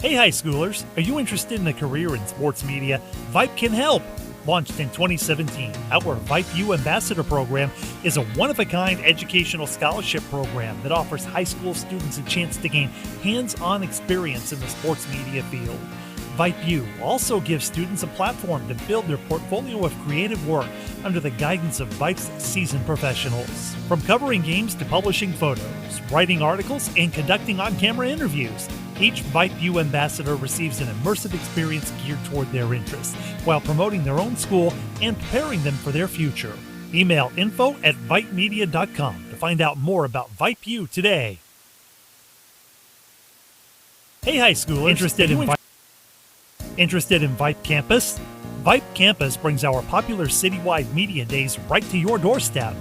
Hey high schoolers, are you interested in a career in sports media? Vype can help. Launched in 2017, our Vype U Ambassador Program is a one-of-a-kind educational scholarship program that offers high school students a chance to gain hands-on experience in the sports media field. Vype U also gives students a platform to build their portfolio of creative work under the guidance of Vype's seasoned professionals. From covering games to publishing photos, writing articles, and conducting on-camera interviews, each Vype U ambassador receives an immersive experience geared toward their interests, while promoting their own school and preparing them for their future. Email info@vypemedia.com to find out more about Vype U today. Hey high schoolers, interested in Vype Campus? Vype Campus brings our popular citywide media days right to your doorstep.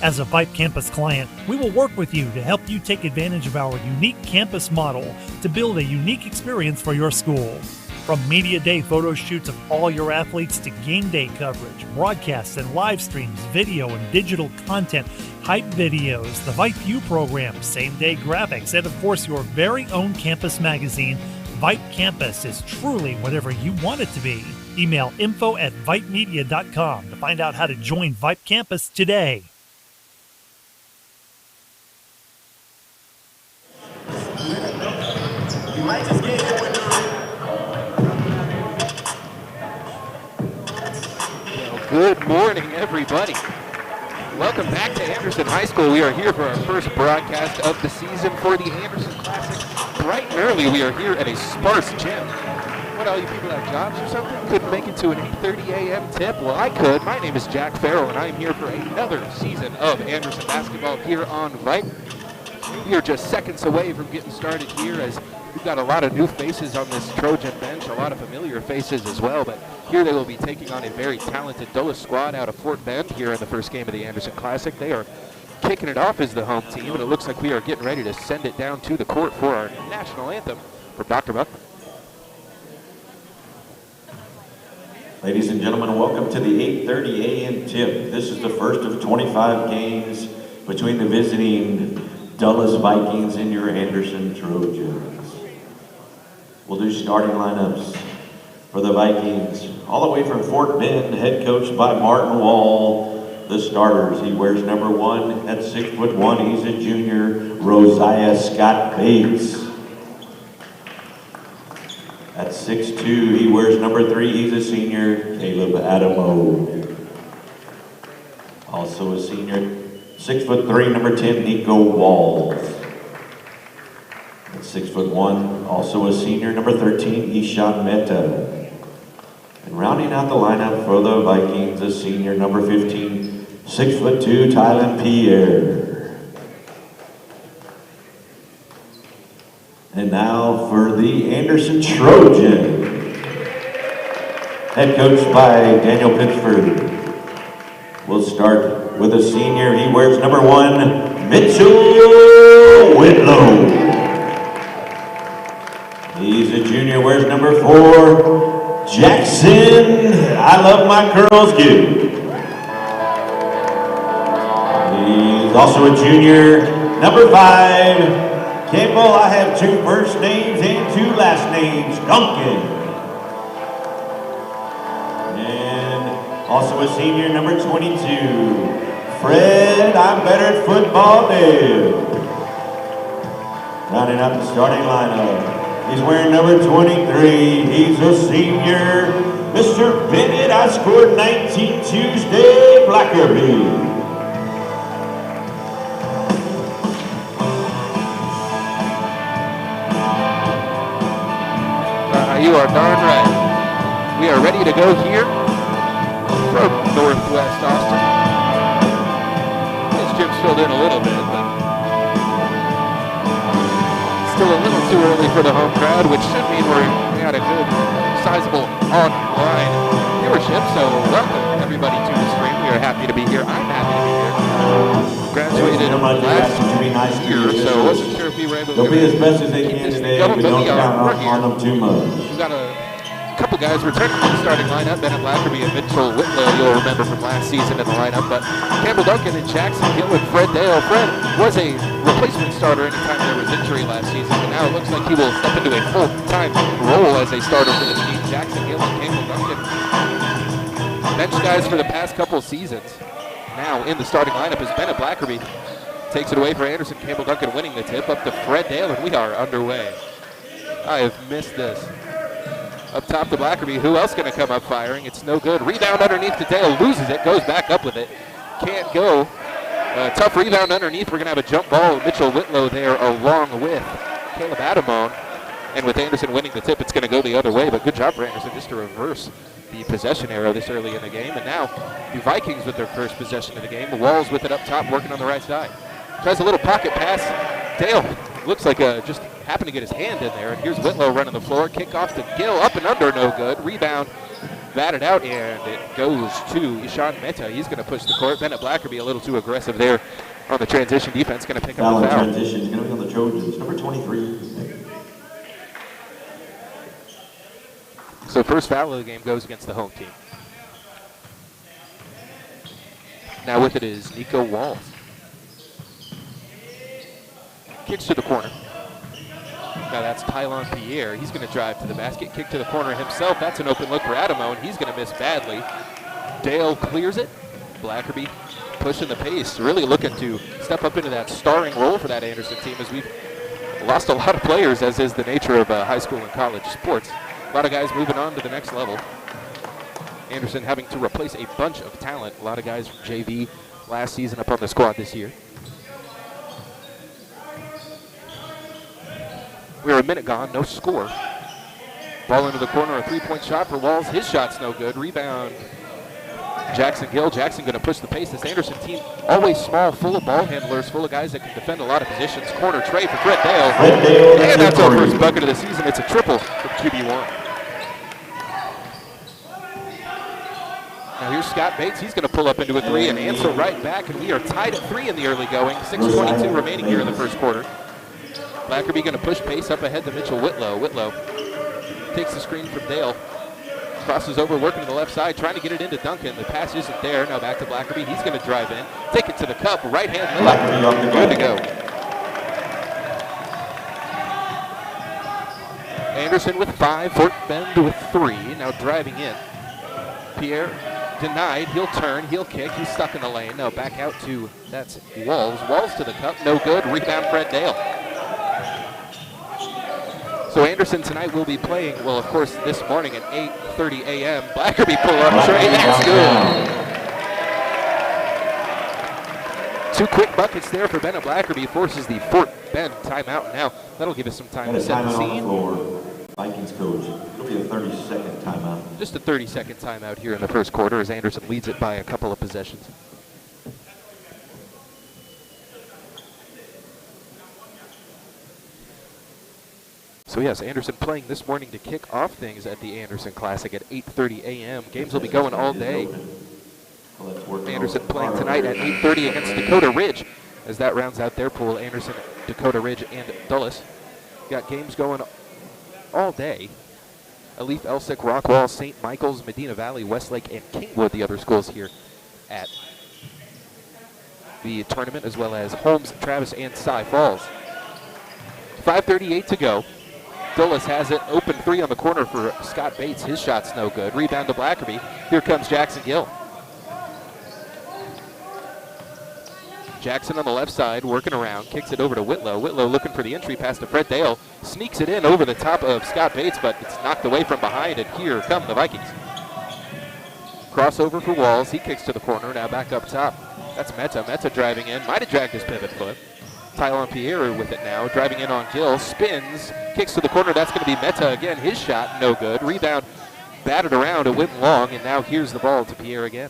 As a Vype Campus client, we will work with you to help you take advantage of our unique campus model to build a unique experience for your school. From media day photo shoots of all your athletes to game day coverage, broadcasts and live streams, video and digital content, hype videos, the Vype U program, same-day graphics, and of course your very own campus magazine, Vype Campus is truly whatever you want it to be. Email info@vypemedia.com to find out how to join Vype Campus today. Good morning, everybody. Welcome back to Anderson High School. We are here for our first broadcast of the season for the Anderson Classic. Bright and early, we are here at a sparse gym. What, all you people have jobs or something? Couldn't make it to an 8:30 a.m. tip? Well, I could. My name is Jack Farrell, and I'm here for another season of Anderson basketball here on Vype. We are just seconds away from getting started here, as we've got a lot of new faces on this Trojan bench, a lot of familiar faces as well, but here they will be taking on a very talented Dulles squad out of Fort Bend here in the first game of the Anderson Classic. They are kicking it off as the home team, and it looks like we are getting ready to send it down to the court for our national anthem from Dr. Buckman. Ladies and gentlemen, welcome to the 8:30 a.m. tip. This is the first of 25 games between the visiting Dulles Vikings and your Anderson Trojans. We'll do starting lineups for the Vikings. All the way from Fort Bend, head coached by Martin Wall. The starters, he wears number 1 at 6'1". He's a junior, Rosiah Scott Bates. At 6'2", he wears number 3. He's a senior, Caleb Adamo. Also a senior, 6'3", number 10, Nico Walls. At 6'1", also a senior, number 13, Ishan Mehta. And rounding out the lineup for the Vikings, a senior, number 15, 6'2", Tylen Pierre. And now for the Anderson Trojan, head coached by Daniel Pittsford. We'll start with a senior. He wears number 1, Mitchell Whitlow. He's a junior, wears number 4, Jackson, I love my girls good. He's also a junior, number 5, Campbell, I have 2 first names and 2 last names, Duncan. And also a senior, number 22, Fred, I'm better at football than. Rounding out the starting lineup, he's wearing number 23, he's a senior, Mr. Bennett, I scored 19 Tuesday, Blackerby. You are darn right. We are ready to go here from Northwest Austin. This gym's filled in a little bit, but still a little too early for the home crowd, which should mean we had a good, sizable online viewership. So welcome everybody to the stream. We are happy to be here. I'm happy to be here. Graduated last year, so I wasn't sure if we were able to. They'll be as best as they can today. We don't count on them too much. We've got a couple guys returning to the starting lineup. Bennett Blackerby and Mitchell Whitlow, you'll remember from last season in the lineup. But Campbell Duncan and Jackson Gill and Fred Dale. Fred was a replacement starter anytime there was injury last season, but now it looks like he will step into a full-time role as a starter for the team. Jackson Gill and Campbell Duncan, bench guys for the past couple seasons. Now in the starting lineup is Bennett Blackerby. Takes it away for Anderson. Campbell Duncan winning the tip up to Fred Dale, and we are underway. I have missed this. Up top to Blackerby. Who else going to come up firing? It's no good. Rebound underneath to Dale. Loses it. Goes back up with it. Can't go. Tough rebound underneath. We're going to have a jump ball. Mitchell Whitlow there along with Caleb Adamone. And with Anderson winning the tip, it's going to go the other way. But good job for Anderson just to reverse the possession arrow this early in the game. And now the Vikings with their first possession of the game. Walls with it up top, working on the right side. Tries a little pocket pass. Dale looks like just happened to get his hand in there. And here's Whitlow running the floor. Kickoff to Gill, up and under, no good. Rebound, batted out, and it goes to Ishan Mehta. He's going to push the court. Bennett Blackerby a little too aggressive there on the transition defense. Going to pick up the foul. Transition is going to be on the Trojans, number 23. So first foul of the game goes against the home team. Now with it is Nico Walls. Kicks to the corner. Now that's Tylon Pierre. He's going to drive to the basket, kick to the corner himself. That's an open look for Adamo, and he's going to miss badly. Dale clears it. Blackerby pushing the pace, really looking to step up into that starring role for that Anderson team, as we've lost a lot of players, as is the nature of high school and college sports. A lot of guys moving on to the next level. Anderson having to replace a bunch of talent. A lot of guys from JV last season up on the squad this year. We're a minute gone, no score. Ball into the corner, a three-point shot for Walls. His shot's no good. Rebound, Jackson Gill. Jackson going to push the pace. This Anderson team, always small, full of ball handlers, full of guys that can defend a lot of positions. Corner tray for Fred Dale. And that's our first bucket of the season. It's a triple from QB1. Now here's Scott Bates. He's going to pull up into a three and answer right back. And we are tied at 3 in the early going. 6:22 remaining here in the first quarter. Blackerby going to push pace up ahead to Mitchell Whitlow. Whitlow takes the screen from Dale. Crosses over, working to the left side, trying to get it into Duncan. The pass isn't there. Now back to Blackerby. He's going to drive in, take it to the cup. Right hand layup. Good to go. Anderson with 5. Fort Bend with 3. Now driving in. Pierre denied. He'll turn. He'll kick. He's stuck in the lane. Now back out to, that's Walls. Walls to the cup. No good. Rebound Fred Dale. So Anderson tonight will be playing, well, of course, this morning at 8:30 a.m. Blackerby pull-up tray, that's good. 2 quick buckets there for Bennett Blackerby. Forces the Fort Bend timeout now. That'll give us some time to set the scene. Vikings coach, it'll be a 30-second timeout. Just a 30-second timeout here in the first quarter as Anderson leads it by a couple of possessions. So yes, Anderson playing this morning to kick off things at the Anderson Classic at 8:30 a.m. Games will be going all day. Anderson playing tonight at 8:30 against Dakota Ridge as that rounds out their pool. Anderson, Dakota Ridge, and Dulles. Got games going all day. Alief, Elsick, Rockwall, St. Michael's, Medina Valley, Westlake, and Kingwood, the other schools here at the tournament, as well as Holmes, Travis, and Cy Falls. 5:38 to go. Dulles has it, open 3 on the corner for Scott Bates. His shot's no good. Rebound to Blackerby. Here comes Jackson Gill. Jackson on the left side, working around, kicks it over to Whitlow. Whitlow looking for the entry pass to Fred Dale. Sneaks it in over the top of Scott Bates, but it's knocked away from behind, and here come the Vikings. Crossover for Walls. He kicks to the corner, now back up top. That's Mehta. Mehta driving in. Might have dragged his pivot foot. Tylon Pierre with it now, driving in on Gill, spins, kicks to the corner. That's going to be Mehta again. His shot, no good. Rebound, batted around, it went long, and now here's the ball to Pierre again.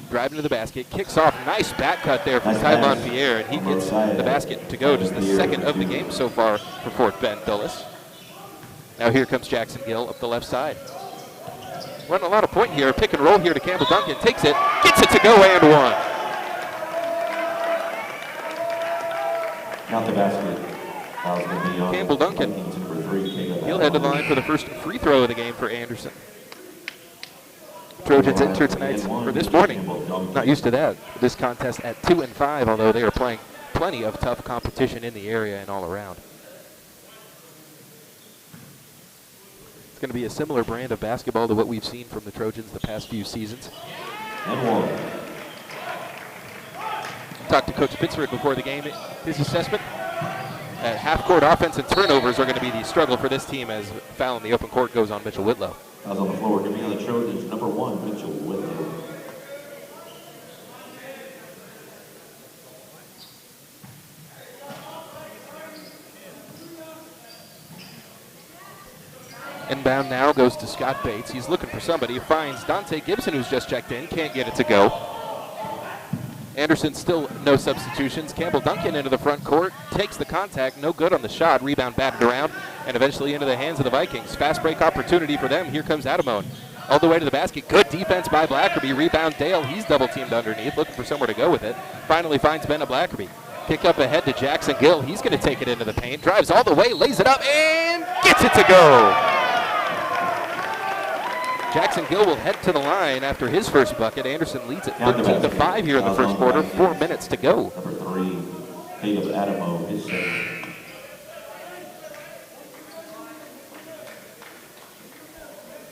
Driving to the basket, kicks off. Nice back cut there from Tylon Pierre, and he gets the basket to go. Just the second of the game so far for Fort Bend Dulles. Now here comes Jackson Gill up the left side. Running a lot of point here. Pick and roll here to Campbell Duncan. Takes it, gets it to go, and one. Count the basket. Foul's going to be on Campbell Duncan. Vikings number 3, Caleb He'll head to the Adamo. line for the first free throw of the game for Anderson. Trojans enter tonight's, or this morning, not used to that, this contest at 2-5, although they are playing plenty of tough competition in the area and all around. It's going to be a similar brand of basketball to what we've seen from the Trojans the past few seasons. And one. Talked to Coach Pittsford before the game. His assessment, half-court offense and turnovers are going to be the struggle for this team as foul in the open court goes on Mitchell Whitlow. Fouls on the floor. Going to be on the Trojans, number 1, Mitchell Whitlow. Inbound now goes to Scott Bates. He's looking for somebody. Finds Dante Gibson, who's just checked in. Can't get it to go. Anderson still no substitutions. Campbell Duncan into the front court. Takes the contact. No good on the shot. Rebound batted around. And eventually into the hands of the Vikings. Fast break opportunity for them. Here comes Adamo. All the way to the basket. Good defense by Blackerby. Rebound Dale. He's double teamed underneath. Looking for somewhere to go with it. Finally finds Bennett Blackerby. Kick up ahead to Jackson Gill. He's going to take it into the paint. Drives all the way. Lays it up. And gets it to go. Jackson Gill will head to the line after his first bucket. Anderson leads it 13-5 here in the first quarter. 4 minutes to go. Number 3, Caleb Adamo, his second.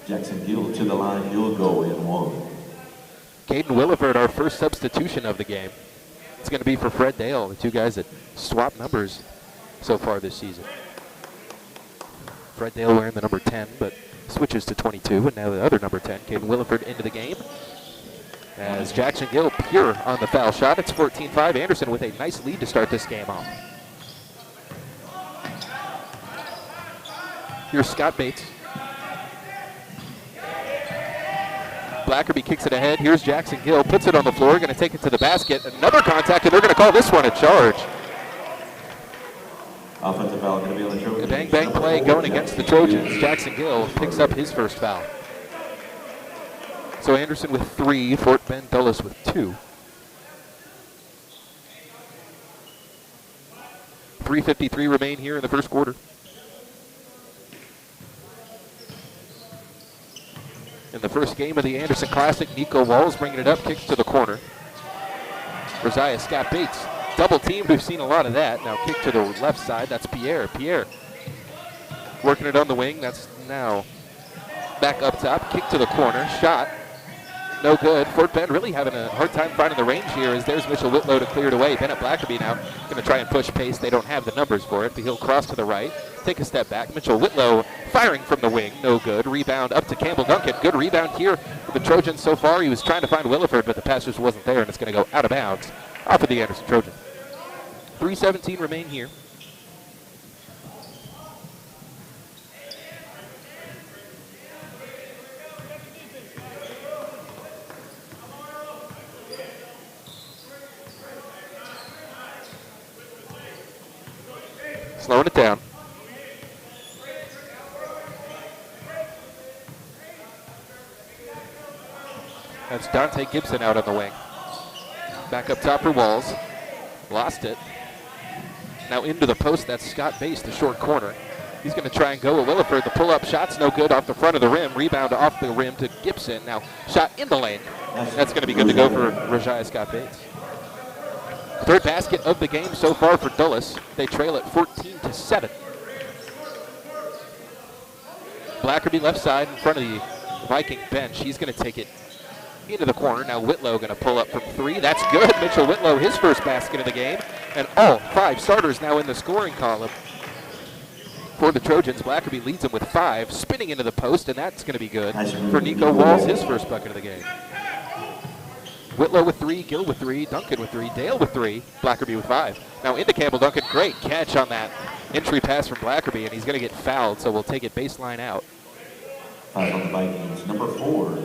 Jackson Gill to the line. He'll go in 1. Caden Williford, our first substitution of the game. It's going to be for Fred Dale, the two guys that swap numbers so far this season. Fred Dale wearing the number 10, but switches to 22, and now the other number 10, Caden Williford, into the game. As Jackson Gill pure on the foul shot. It's 14-5. Anderson with a nice lead to start this game off. Here's Scott Bates. Blackerby kicks it ahead. Here's Jackson Gill. Puts it on the floor. Going to take it to the basket. Another contact, and they're going to call this one a charge. Offensive foul going to be on the Trojans. A bang-bang play going against the Trojans. Jackson Gill picks up his first foul. So Anderson with 3, Fort Bend Dulles with 2. 3:53 remain here in the first quarter. In the first game of the Anderson Classic, Nico Walls bringing it up, kicks to the corner. Rosiah Scott Bates. Double teamed, we've seen a lot of that. Now kick to the left side, that's Pierre. Pierre working it on the wing, that's now back up top. Kick to the corner, shot, no good. Fort Bend really having a hard time finding the range here as there's Mitchell Whitlow to clear it away. Bennett Blackerby now going to try and push pace. They don't have the numbers for it, but he'll cross to the right, take a step back. Mitchell Whitlow firing from the wing, no good. Rebound up to Campbell Duncan. Good rebound here for the Trojans so far. He was trying to find Williford, but the pass just wasn't there, and it's going to go out of bounds off of the Anderson Trojans. 3:17 remain here. Slowing it down. That's Dante Gibson out on the wing. Back up top for Walls. Lost it. Now into the post, that's Scott Bates, the short corner. He's going to try and go with Williford. The pull-up shot's no good off the front of the rim. Rebound off the rim to Gibson. Now shot in the lane. That's going to be good to go for Rosiah Scott Bates. Third basket of the game so far for Dulles. They trail it 14-7. Blackerby left side in front of the Viking bench. He's going to take it into the corner. Now Whitlow going to pull up from 3. That's good. Mitchell Whitlow, his first basket of the game. And all 5 starters now in the scoring column for the Trojans. Blackerby leads them with 5, spinning into the post, and that's going to be good for Nico Walls, his first bucket of the game. Whitlow with 3, Gill with 3, Duncan with 3, Dale with 3, Blackerby with 5. Now into Campbell Duncan. Great catch on that entry pass from Blackerby, and he's going to get fouled, so we'll take it baseline out. Foul on the Vikings, number 4,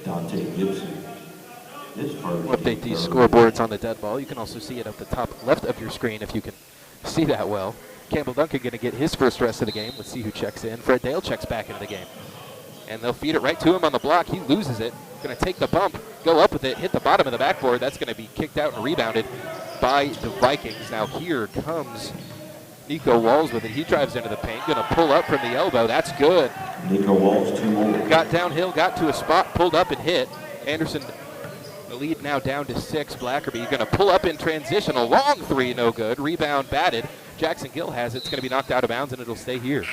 Dante Gibson. We'll update these scoreboards on the dead ball. You can also see it at the top left of your screen if you can see that well. Campbell Duncan going to get his first rest of the game. Let's see who checks in. Fred Dale checks back into the game. And they'll feed it right to him on the block. He loses it. Going to take the bump, go up with it, hit the bottom of the backboard. That's going to be kicked out and rebounded by the Vikings. Now here comes Nico Walls with it. He drives into the paint. Going to pull up from the elbow. That's good. Nico Walls, 2 more. Got downhill, got to a spot, pulled up and hit. Anderson, the lead now down to 6. Blackerby going to pull up in transition. A long 3, no good. Rebound batted. Jackson Gill has it. It's going to be knocked out of bounds, and it'll stay here.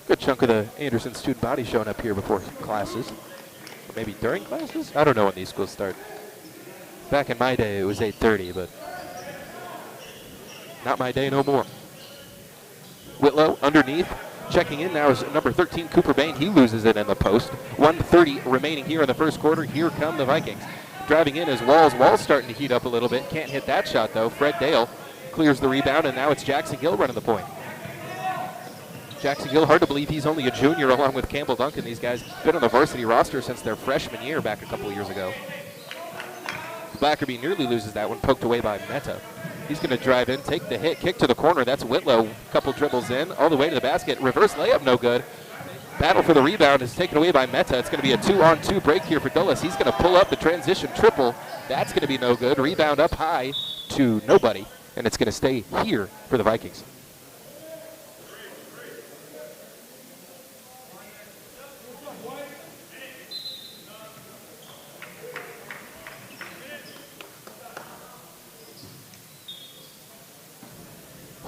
Good chunk of the Anderson student body showing up here before classes. Or maybe during classes? I don't know when these schools start. Back in my day, it was 8:30, but not my day no more. Whitlow underneath. Checking in now is number 13, Cooper Bain. He loses it in the post. 1:30 remaining here in the first quarter. Here come the Vikings. Driving in is Walls. Walls starting to heat up a little bit. Can't hit that shot, though. Fred Dale clears the rebound, and now it's Jackson Gill running the point. Jackson Gill, hard to believe he's only a junior along with Campbell Duncan. These guys been on the varsity roster since their freshman year back a couple of years ago. Blackerby nearly loses that one, poked away by Meta. He's going to drive in, take the hit, kick to the corner. That's Whitlow. Couple dribbles in, all the way to the basket. Reverse layup, no good. Battle for the rebound is taken away by Meta. It's going to be a 2-on-2 break here for Dulles. He's going to pull up the transition triple. That's going to be no good. Rebound up high to nobody, and it's going to stay here for the Vikings.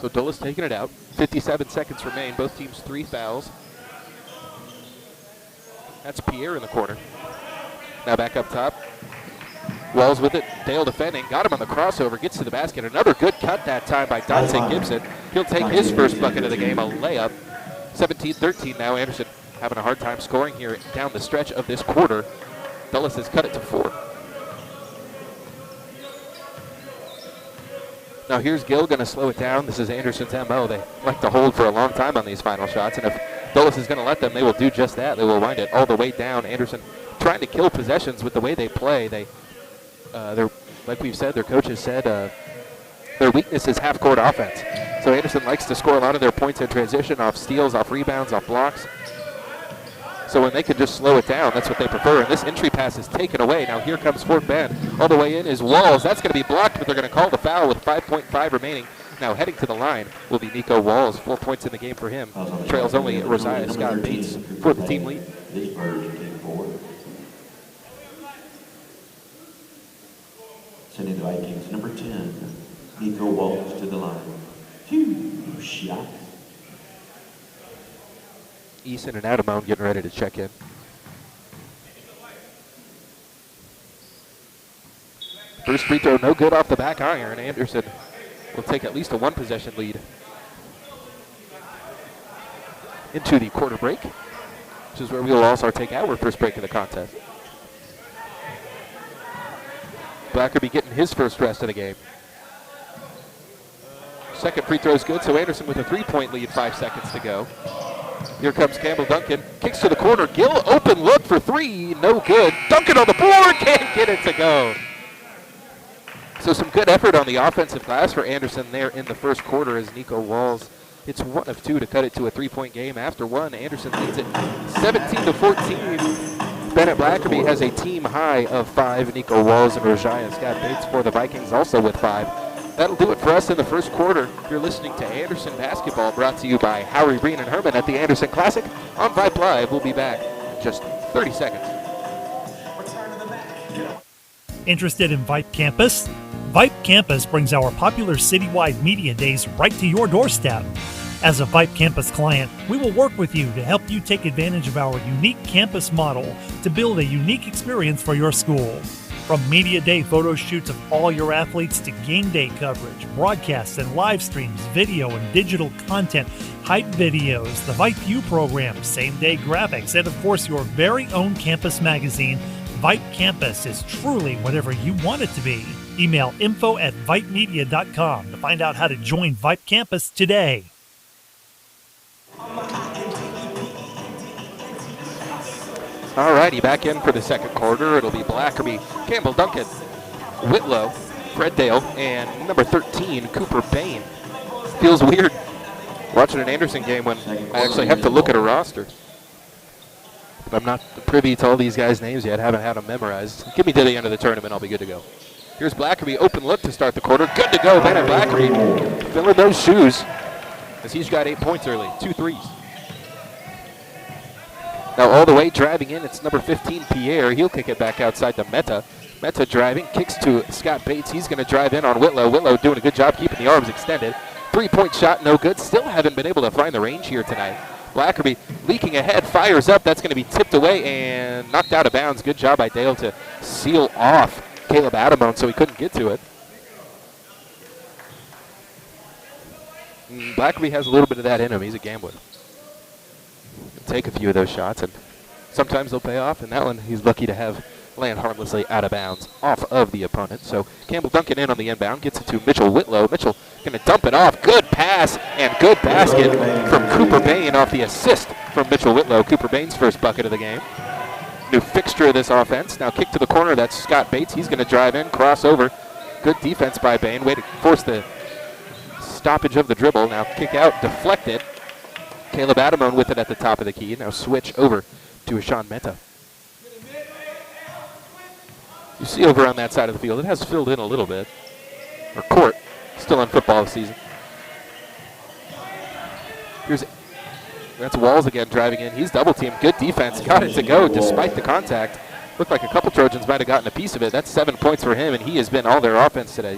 So Dulles taking it out. 57 seconds remain. Both teams 3 fouls. That's Pierre in the corner. Now back up top. Walls with it. Dale defending. Got him on the crossover. Gets to the basket. Another good cut that time by Dante Gibson. He'll take his first bucket of the game, a layup. 17-13 now. Anderson having a hard time scoring here down the stretch of this quarter. Dulles has cut it to 4. Now here's Gill going to slow it down. This is Anderson's MO. They like to hold for a long time on these final shots, and if Dulles is going to let them, they will do just that. They will wind it all the way down. Anderson trying to kill possessions with the way they play. They're like we've said, their coaches said, their weakness is half-court offense. So Anderson likes to score a lot of their points in transition, off steals, off rebounds, off blocks. So when they can just slow it down, that's what they prefer. And this entry pass is taken away. Now here comes Fort Bend. All the way in is Walls. That's going to be blocked, but they're going to call the foul with 5.5 remaining. Now heading to the line will be Nico Walls. 4 points in the game for him. Trails only Rosiah Scott Bates for the team lead. Sending the Vikings, number 10, Nico Walls to the line. Huge shot. Eason and Adamone getting ready to check in. First free throw, no good off the back iron. Anderson will take at least a 1-possession lead into the quarter break, which is where we will also take our first break of the contest. Blackerby getting his first rest of the game. Second free throw is good, so Anderson with a 3-point lead, 5 seconds to go. Here comes Campbell Duncan, kicks to the corner. Gill, open look for 3, no good. Duncan on the board, can't get it to go. So some good effort on the offensive glass for Anderson there in the first quarter as Nico Walls hits 1 of 2 to cut it to a 3-point game. After 1, Anderson leads it 17-14. Bennett Blackerby has a team high of 5. Nico Walls and Rosiah Scott Bates for the Vikings also with 5. That'll do it for us in the first quarter. You're listening to Anderson Basketball, brought to you by Howie, Breen, and Herman at the Anderson Classic on Vype Live. We'll be back in just 30 seconds. Interested in Vype Campus? Vype Campus brings our popular citywide media days right to your doorstep. As a Vype Campus client, we will work with you to help you take advantage of our unique campus model to build a unique experience for your school. From media day photo shoots of all your athletes to game day coverage, broadcasts and live streams, video and digital content, hype videos, the Vype U program, same-day graphics, and of course your very own campus magazine, Vype Campus is truly whatever you want it to be. Email info@vypemedia.com to find out how to join Vype Campus today. Alrighty, back in for the second quarter. It'll be Blackerby, Campbell Duncan, Whitlow, Fred Dale, and number 13, Cooper Bain. Feels weird watching an Anderson game when I actually have to look at a roster. I'm not privy to all these guys' names yet. Haven't had them memorized. Give me to the end of the tournament, I'll be good to go. Here's Blackerby, open look to start the quarter. Good to go, Bennett Blackerby filling those shoes as he's got 8 points early, 2 threes. Now all the way driving in, it's number 15, Pierre. He'll kick it back outside to Meta. Meta driving, kicks to Scott Bates. He's going to drive in on Whitlow. Whitlow doing a good job keeping the arms extended. 3-point shot, no good. Still haven't been able to find the range here tonight. Blackerby leaking ahead, fires up. That's going to be tipped away and knocked out of bounds. Good job by Dale to seal off Caleb Adamone so he couldn't get to it. Blackerby has a little bit of that in him. He's a gambler. He'll take a few of those shots, and sometimes they'll pay off. And that one, he's lucky to have land harmlessly out of bounds off of the opponent. So Campbell Duncan in on the inbound, gets it to Mitchell Whitlow. Mitchell going to dump it off. Good pass and good basket from Cooper Bain off the assist from Mitchell Whitlow. Cooper Bain's first bucket of the game. New fixture of this offense. Now kick to the corner. That's Scott Bates. He's going to drive in, cross over. Good defense by Bain. Way to force the stoppage of the dribble. Now kick out, deflected. Caleb Adamone with it at the top of the key. Now switch over to Ashawn Meta. You see over on that side of the field, it has filled in a little bit. Or court, still in football season. That's Walls again driving in. He's double teamed. Good defense. Got it to go despite the contact. Looked like a couple Trojans might have gotten a piece of it. That's 7 points for him, and he has been all their offense today.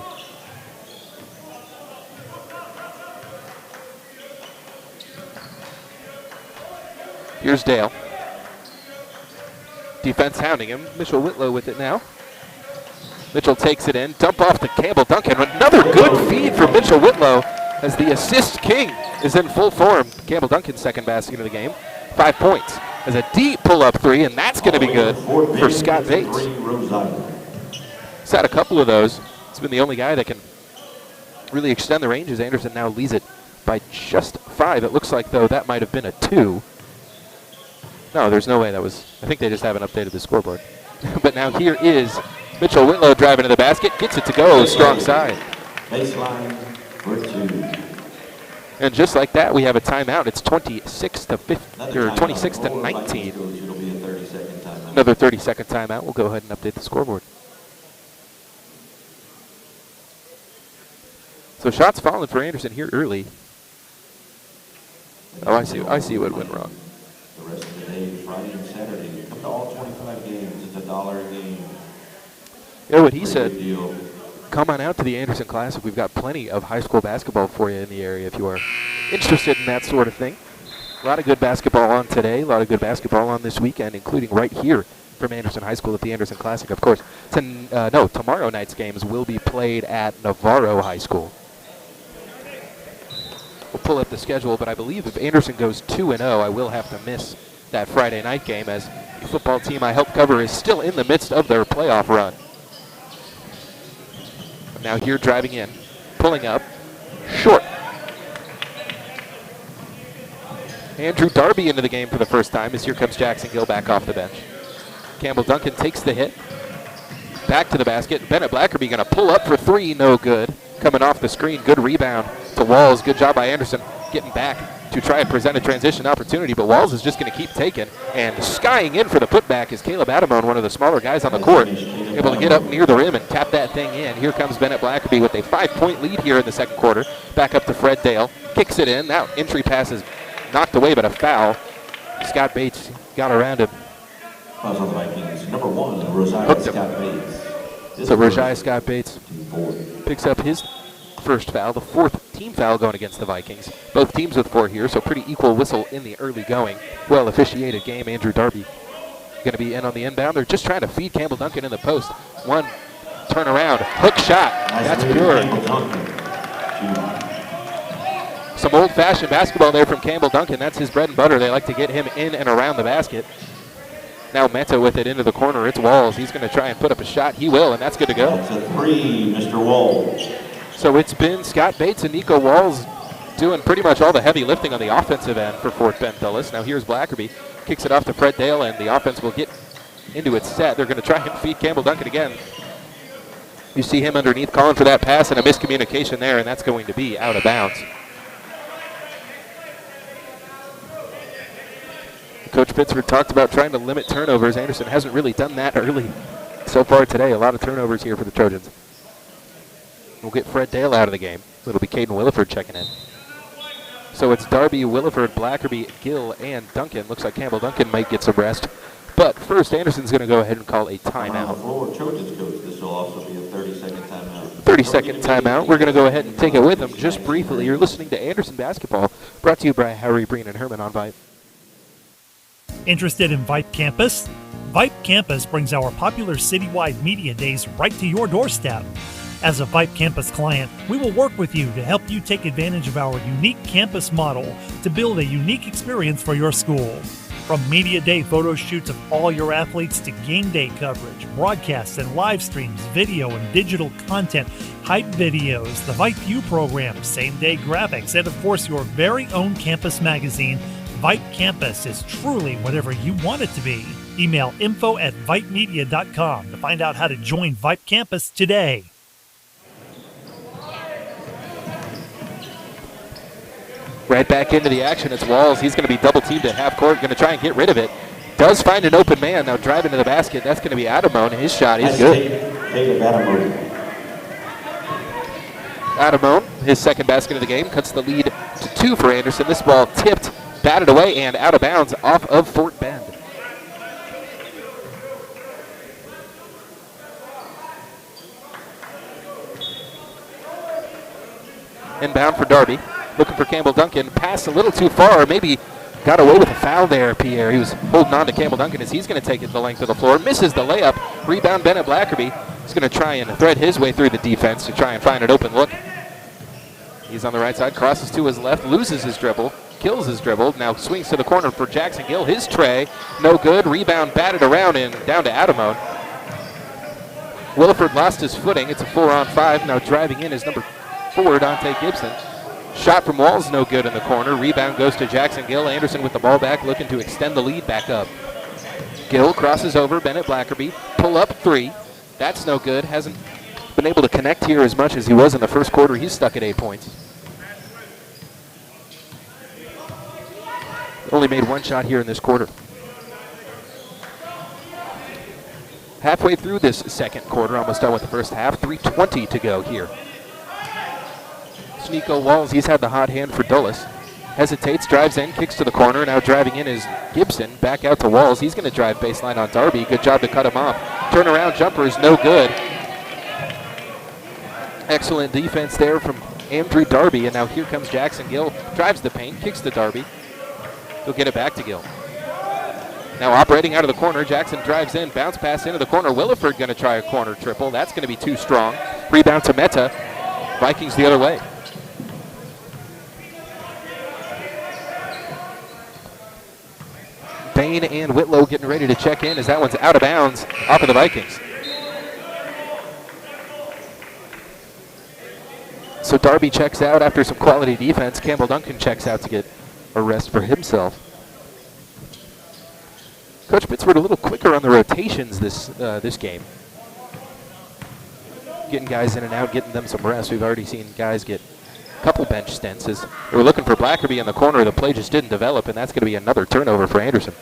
Here's Dale. Defense hounding him. Mitchell Whitlow with it now. Mitchell takes it in. Dump off to Campbell Duncan. Another good feed from Mitchell Whitlow as the assist king is in full form. Campbell Duncan's second basket of the game. 5 points. As a deep pull-up three, and that's going to be good for Scott Bates. He's had a couple of those. He's been the only guy that can really extend the range as Anderson now leads it by just 5. It looks like, though, that might have been a 2. No, there's no way that was. I think they just haven't updated the scoreboard. But now here is Mitchell Whitlow driving to the basket, gets it to go, strong side. Baseline for 2. And just like that, we have a timeout. It's 26 to 15, or 26 to 19. It'll be a 30-second timeout. Another 30-second timeout. We'll go ahead and update the scoreboard. So shots falling for Anderson here early. Oh, I see what went wrong. The rest of the day, Friday and Saturday. Come to all 25 games. It's $1 a game. You know what he said? Deal. Come on out to the Anderson Classic. We've got plenty of high school basketball for you in the area if you are interested in that sort of thing. A lot of good basketball on today, a lot of good basketball on this weekend, including right here from Anderson High School at the Anderson Classic. Of course, tomorrow night's games will be played at Navarro High School. We'll pull up the schedule, but I believe if Anderson goes 2-0, I will have to miss that Friday night game as the football team I help cover is still in the midst of their playoff run. Now here driving in, pulling up, short. Andrew Darby into the game for the first time as here comes Jackson Gill back off the bench. Campbell Duncan takes the hit. Back to the basket. Bennett Blackerby going to pull up for 3, no good. Coming off the screen, good rebound to Walls. Good job by Anderson getting back to try and present a transition opportunity, but Walls is just going to keep taking, and skying in for the putback is Caleb Adamone, one of the smaller guys on the court, able to get up near the rim and tap that thing in. Here comes Bennett Blackerby with a 5-point lead here in the second quarter. Back up to Fred Dale, kicks it in. Now entry pass is knocked away, but a foul. Scott Bates got around him. Fouls on the Vikings. Number 1, Rosiah Scott Bates. So Rosiah Scott Bates picks up his first foul, the 4th team foul going against the Vikings. Both teams with 4 here, so pretty equal whistle in the early going. Well officiated game. Andrew Darby going to be in on the inbound. They're just trying to feed Campbell Duncan in the post. One turnaround, hook shot. That's pure. Some old-fashioned basketball there from Campbell Duncan. That's his bread and butter. They like to get him in and around the basket. Now Meta with it into the corner. It's Walls. He's going to try and put up a shot. He will, and that's good to go. That's a 3, Mr. Walls. So it's been Scott Bates and Nico Walls doing pretty much all the heavy lifting on the offensive end for Fort Bend Dulles. Now here's Blackerby. Kicks it off to Fred Dale, and the offense will get into its set. They're going to try and feed Campbell Duncan again. You see him underneath calling for that pass, and a miscommunication there, and that's going to be out of bounds. Coach Pittsford talked about trying to limit turnovers. Anderson hasn't really done that early so far today. A lot of turnovers here for the Trojans. We'll get Fred Dale out of the game. It'll be Caden Williford checking in. So it's Darby, Williford, Blackerby, Gill, and Duncan. Looks like Campbell Duncan might get some rest. But first, Anderson's going to go ahead and call a timeout. On the floor, Trojans coach, this will also be a 30-second timeout. 30-second timeout. We're going to go ahead and take it with them just briefly. You're listening to Anderson Basketball, brought to you by Harry, Breen, and Herman on Vype. Interested in Vype Campus? Vype Campus brings our popular citywide media days right to your doorstep. As a Vype Campus client, we will work with you to help you take advantage of our unique campus model to build a unique experience for your school. From media day photo shoots of all your athletes to game day coverage, broadcasts and live streams, video and digital content, hype videos, the Vype U program, same-day graphics, and of course your very own campus magazine, Vype Campus is truly whatever you want it to be. Email info@vypemedia.com to find out how to join Vype Campus today. Right back into the action. It's Walls. He's going to be double teamed at half court. Going to try and get rid of it. Does find an open man. Now driving to the basket. That's going to be Adamone. His shot is good. Adamone, his second basket of the game, cuts the lead to 2 for Anderson. This ball tipped, batted away, and out of bounds off of Fort Bend. Inbound for Darby. Looking for Campbell Duncan. Passed a little too far. Maybe got away with a foul there, Pierre. He was holding on to Campbell Duncan as he's going to take it the length of the floor. Misses the layup. Rebound Bennett Blackerby. He's going to try and thread his way through the defense to try and find an open look. He's on the right side. Crosses to his left. Loses his dribble. Kills his dribble. Now swings to the corner for Jackson Gill. His tray. No good. Rebound batted around and down to Adamone. Williford lost his footing. It's a 4-on-5. Now driving in is number 4, Dante Gibson. Shot from Walls, no good in the corner. Rebound goes to Jackson Gill. Anderson with the ball back, looking to extend the lead back up. Gill crosses over. Bennett Blackerby. Pull up 3. That's no good. Hasn't been able to connect here as much as he was in the first quarter. He's stuck at 8 points. Only made 1 shot here in this quarter. Halfway through this second quarter, almost done with the first half. 3:20 to go here. Nico Walls, he's had the hot hand for Dulles. Hesitates, drives in, kicks to the corner. Now driving in is Gibson. Back out to Walls. He's going to drive baseline on Darby. Good job to cut him off. Turnaround jumper is no good. Excellent defense there from Andrew Darby. And now here comes Jackson Gill. Drives the paint, kicks to Darby. He'll get it back to Gill. Now operating out of the corner. Jackson drives in, bounce pass into the corner. Williford going to try a corner triple. That's going to be too strong. Rebound to Meta. Vikings the other way. Bain and Whitlow getting ready to check in as that one's out of bounds off of the Vikings. So Darby checks out after some quality defense. Campbell Duncan checks out to get a rest for himself. Coach Pittsford a little quicker on the rotations this game. Getting guys in and out, getting them some rest. We've already seen guys get a couple bench stints as they were looking for Blackerby in the corner. The play just didn't develop, and that's going to be another turnover for Anderson.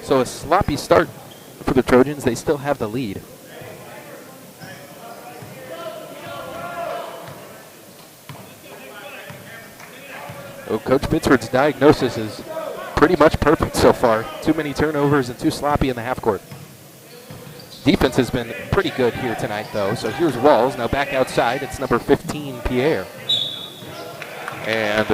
So a sloppy start for the Trojans. They still have the lead. So Coach Pittsford's diagnosis is pretty much perfect so far. Too many turnovers and too sloppy in the half court. Defense has been pretty good here tonight, though. So here's Walls. Now back outside. It's number 15, Pierre. And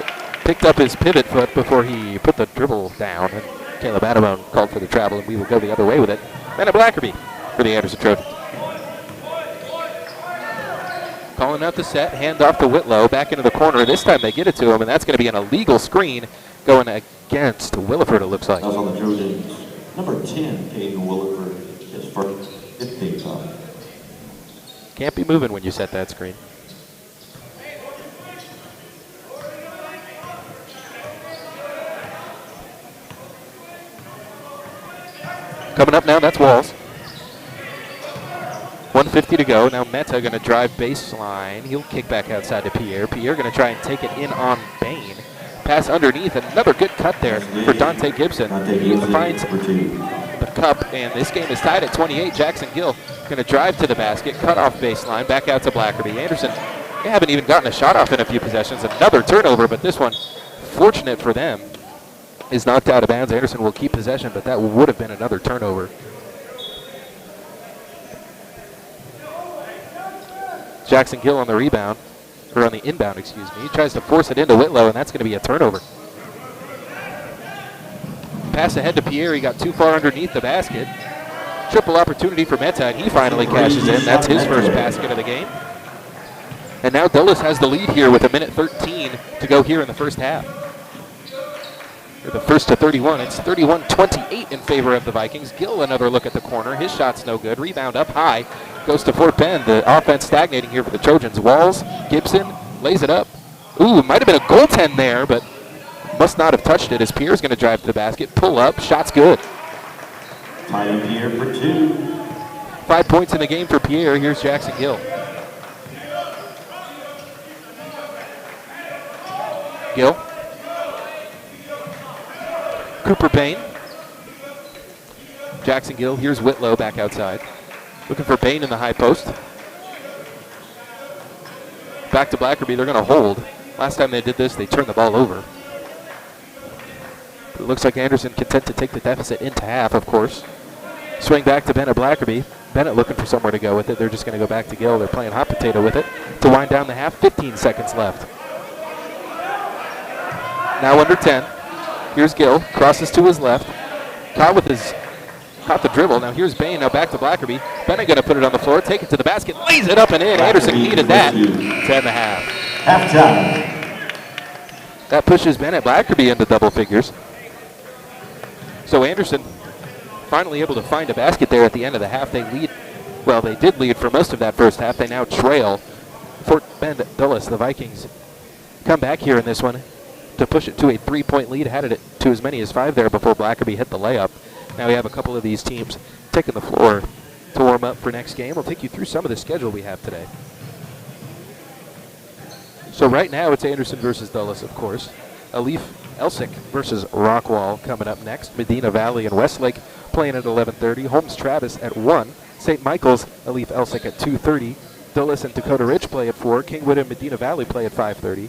picked up his pivot foot before he put the dribble down. And Caleb Adamone called for the travel, and we will go the other way with it. And a Blackerby for the Anderson Trojans. Calling out the set. Hand off to Whitlow. Back into the corner. This time they get it to him, and that's going to be an illegal screen going against Williford, it looks like. That was on the Trojans. Number 10, Caden Williford, his first 15 foul. Can't be moving when you set that screen. Coming up now, that's Walls. 1:50 to go. Now Meta going to drive baseline. He'll kick back outside to Pierre. Pierre going to try and take it in on Bain. Pass underneath. Another good cut there for Dante Gibson. Finds the Cup, and this game is tied at 28. Jackson Gill going to drive to the basket, cut off baseline, back out to Blackerby. Anderson, they haven't even gotten a shot off in a few possessions. Another turnover, but this one, fortunate for them, is knocked out of bounds. Anderson will keep possession, but that would have been another turnover. Jackson Gill on the rebound, or on the inbound, excuse me. He tries to force it into Whitlow, and that's going to be a turnover. Pass ahead to Pierre. He got too far underneath the basket. Triple opportunity for Meta, and he finally cashes in. That's his first basket of the game. And now Dulles has the lead here with 1:13 to go here in the first half. For the first to 31, it's 31-28 in favor of the Vikings. Gill, another look at the corner. His shot's no good. Rebound up high. Goes to Fort Bend. The offense stagnating here for the Trojans. Walls, Gibson lays it up. Ooh, might have been a goaltend there, but must not have touched it as Pierre's going to drive to the basket. Pull up. Shot's good. Tyler Pierre for 2. 5 points in the game for Pierre. Here's Jackson Gill. Gill. Cooper Bain. Jackson Gill. Here's Whitlow back outside. Looking for Bain in the high post. Back to Blackerby. They're going to hold. Last time they did this, they turned the ball over. It looks like Anderson content to take the deficit into half, of course. Swing back to Bennett Blackerby. Bennett looking for somewhere to go with it. They're just going to go back to Gill. They're playing hot potato with it to wind down the half. 15 seconds left. Now under 10. Here's Gill. Crosses to his left. Caught the dribble. Now here's Bain. Now back to Blackerby. Bennett going to put it on the floor. Take it to the basket. Lays it up and in. Anderson needed that. 10.5. Halftime. That pushes Bennett Blackerby into double figures. So Anderson finally able to find a basket there at the end of the half. They lead. Well, they did lead for most of that first half. They now trail. Fort Bend Dulles, the Vikings, come back here in this one to push it to a 3-point lead. Had it to as many as 5 there before Blackerby hit the layup. Now we have a couple of these teams taking the floor to warm up for next game. We'll take you through some of the schedule we have today. So right now it's Anderson versus Dulles, of course. Alif Elsick versus Rockwall coming up next. Medina Valley and Westlake playing at 11:30. Holmes Travis at 1. St. Michael's, Alif Elsick at 2:30. Dulles and Dakota Ridge play at 4. Kingwood and Medina Valley play at 5:30.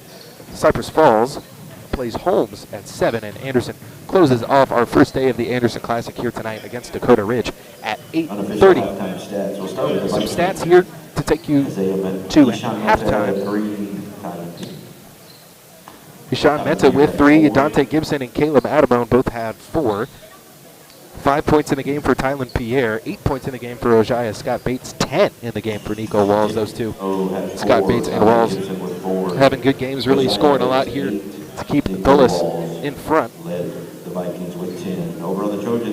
Cypress Falls plays Holmes at 7. And Anderson closes off our first day of the Anderson Classic here tonight against Dakota Ridge at 8:30. Some stats here to take you to halftime. Ishan Meta with 3. Dante Gibson and Caleb Adamone both had 4. 5 points in the game for Tylen Pierre. 8 points in the game for Ojaya Scott Bates. 10 in the game for Nico Walls. Those two, Scott Bates and Walls, having good games, really scoring a lot here to keep Dulles in front.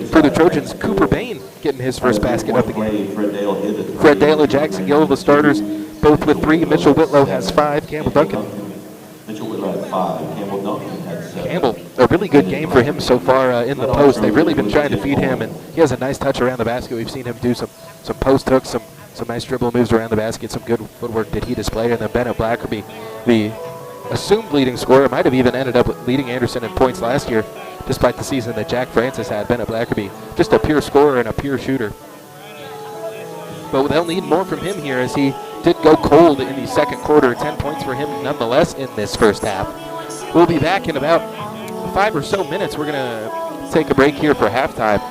For the Trojans, Cooper Bain getting his first basket of the game. Fred Dale and Jackson Gill, the starters, both with 3. Mitchell Whitlow has 5. Campbell Duncan. Campbell, a really good game for him so far in the post. They've really been trying to feed him, and he has a nice touch around the basket. We've seen him do some post hooks, some nice dribble moves around the basket, some good footwork that he displayed. And then Bennett Blackerby, the assumed leading scorer, might have even ended up leading Anderson in points last year, despite the season that Jack Francis had. Bennett Blackerby, just a pure scorer and a pure shooter. But they'll need more from him here, as he did go cold in the second quarter. 10 points for him nonetheless in this first half. We'll be back in about 5 or so minutes. We're going to take a break here for halftime.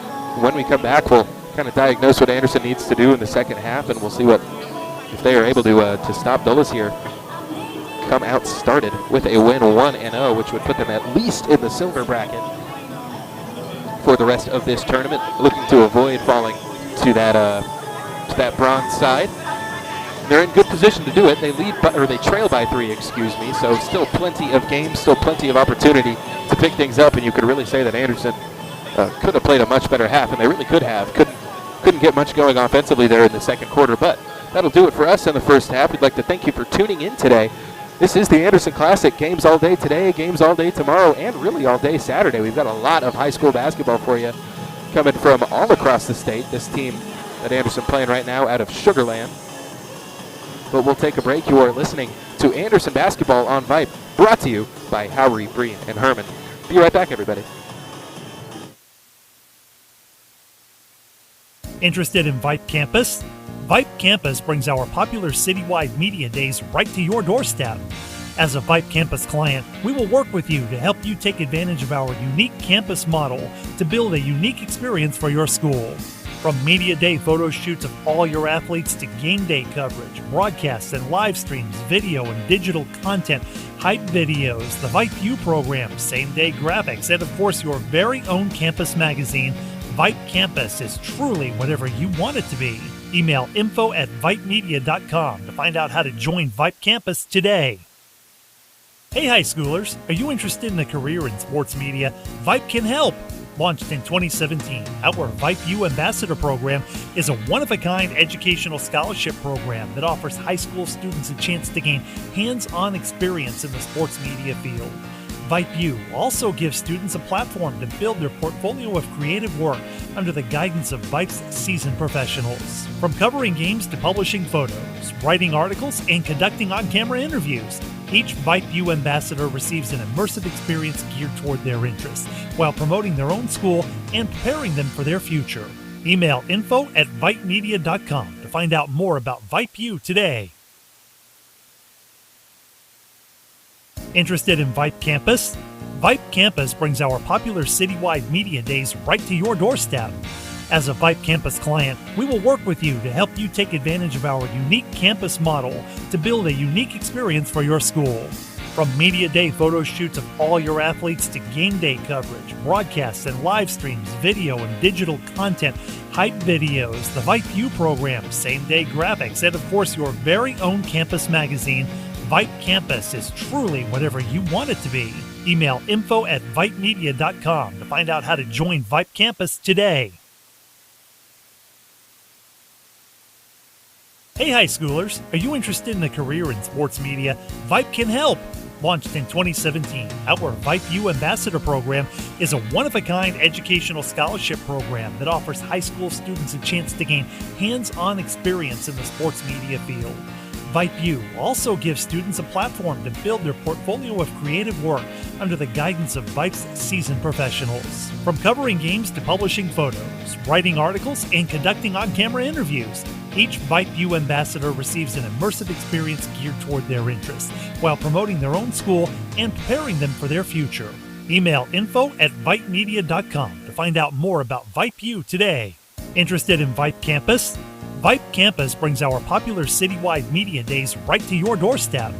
When we come back, we'll kind of diagnose what Anderson needs to do in the second half, and we'll see if they are able to stop Dulles here. Come out started with a win 1-0, which would put them at least in the silver bracket for the rest of this tournament, looking to avoid falling to that bronze side. They're in good position to do it. They trail by 3, excuse me. So still plenty of games, still plenty of opportunity to pick things up. And you could really say that Anderson could have played a much better half, and they really could have. Couldn't get much going offensively there in the second quarter. But that'll do it for us in the first half. We'd like to thank you for tuning in today. This is the Anderson Classic. Games all day today, games all day tomorrow, and really all day Saturday. We've got a lot of high school basketball for you coming from all across the state. This team that Anderson playing right now out of Sugar Land. But we'll take a break. You are listening to Anderson Basketball on Vype, brought to you by Howery, Breen, and Herman. Be right back, everybody. Interested in Vype Campus? Vype Campus brings our popular citywide media days right to your doorstep. As a Vype Campus client, we will work with you to help you take advantage of our unique campus model to build a unique experience for your school. From media day photo shoots of all your athletes to game day coverage, broadcasts and live streams, video and digital content, hype videos, the Vype U program, same-day graphics, and of course your very own campus magazine, Vype Campus is truly whatever you want it to be. Email info@vypemedia.com to find out how to join Vype Campus today. Hey high schoolers, are you interested in a career in sports media? Vype can help. Launched in 2017, our Vype U Ambassador Program is a one-of-a-kind educational scholarship program that offers high school students a chance to gain hands-on experience in the sports media field. Vype U also gives students a platform to build their portfolio of creative work under the guidance of Vype's seasoned professionals. From covering games to publishing photos, writing articles, and conducting on-camera interviews, each Vype U ambassador receives an immersive experience geared toward their interests, while promoting their own school and preparing them for their future. Email info@vypemedia.com to find out more about Vype U today. Interested in Vype Campus? Vype Campus brings our popular citywide media days right to your doorstep. As a Vype Campus client, we will work with you to help you take advantage of our unique campus model to build a unique experience for your school. From media day photo shoots of all your athletes to game day coverage, broadcasts and live streams, video and digital content, hype videos, the Vype U program, same-day graphics, and of course your very own campus magazine, Vype Campus is truly whatever you want it to be. Email info@vypemedia.com to find out how to join Vype Campus today. Hey high schoolers, are you interested in a career in sports media? Vype can help. Launched in 2017, our Vype U Ambassador Program is a one-of-a-kind educational scholarship program that offers high school students a chance to gain hands-on experience in the sports media field. Vype U also gives students a platform to build their portfolio of creative work under the guidance of Vype's seasoned professionals. From covering games to publishing photos, writing articles, and conducting on-camera interviews, each Vype U ambassador receives an immersive experience geared toward their interests, while promoting their own school and preparing them for their future. Email info@vypemedia.com to find out more about Vype U today. Interested in Vype Campus? Vype Campus brings our popular citywide media days right to your doorstep.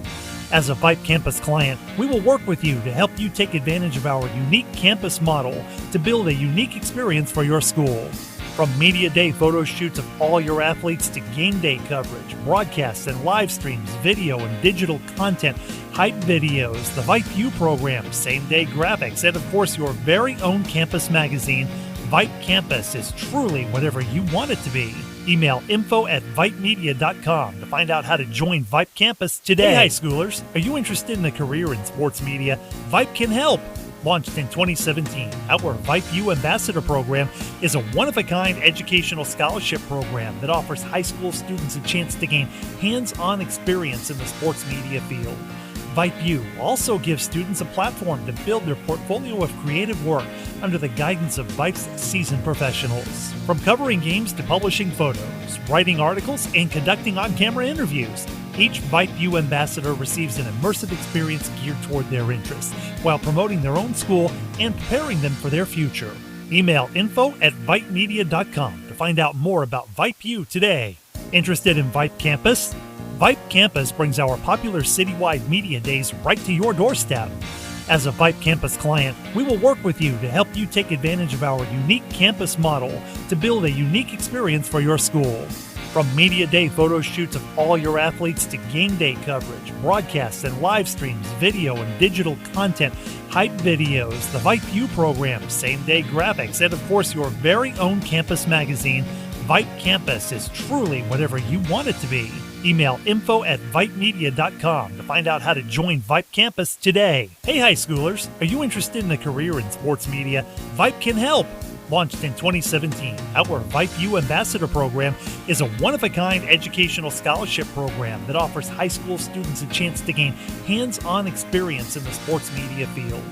As a Vype Campus client, we will work with you to help you take advantage of our unique campus model to build a unique experience for your school. From media day photo shoots of all your athletes to game day coverage, broadcasts and live streams, video and digital content, hype videos, the Vype U program, same-day graphics, and of course your very own campus magazine, Vype Campus is truly whatever you want it to be. Email info@vypemedia.com to find out how to join Vype Campus today. Hey high schoolers, are you interested in a career in sports media? Vype can help. Launched in 2017, our Vype U Ambassador Program is a one-of-a-kind educational scholarship program that offers high school students a chance to gain hands-on experience in the sports media field. Vype U also gives students a platform to build their portfolio of creative work under the guidance of Vype's seasoned professionals. From covering games to publishing photos, writing articles, and conducting on-camera interviews, each Vype U ambassador receives an immersive experience geared toward their interests, while promoting their own school and preparing them for their future. Email info@vypemedia.com to find out more about Vype U today. Interested in Vype Campus? Vype Campus brings our popular citywide media days right to your doorstep. As a Vype Campus client, we will work with you to help you take advantage of our unique campus model to build a unique experience for your school. From media day photo shoots of all your athletes to game day coverage, broadcasts and live streams, video and digital content, hype videos, the Vype U program, same-day graphics, and of course your very own campus magazine, Vype Campus is truly whatever you want it to be. Email info@vypemedia.com to find out how to join Vype Campus today. Hey high schoolers, are you interested in a career in sports media? Vype can help. Launched in 2017, our Vype U Ambassador Program is a one-of-a-kind educational scholarship program that offers high school students a chance to gain hands-on experience in the sports media field.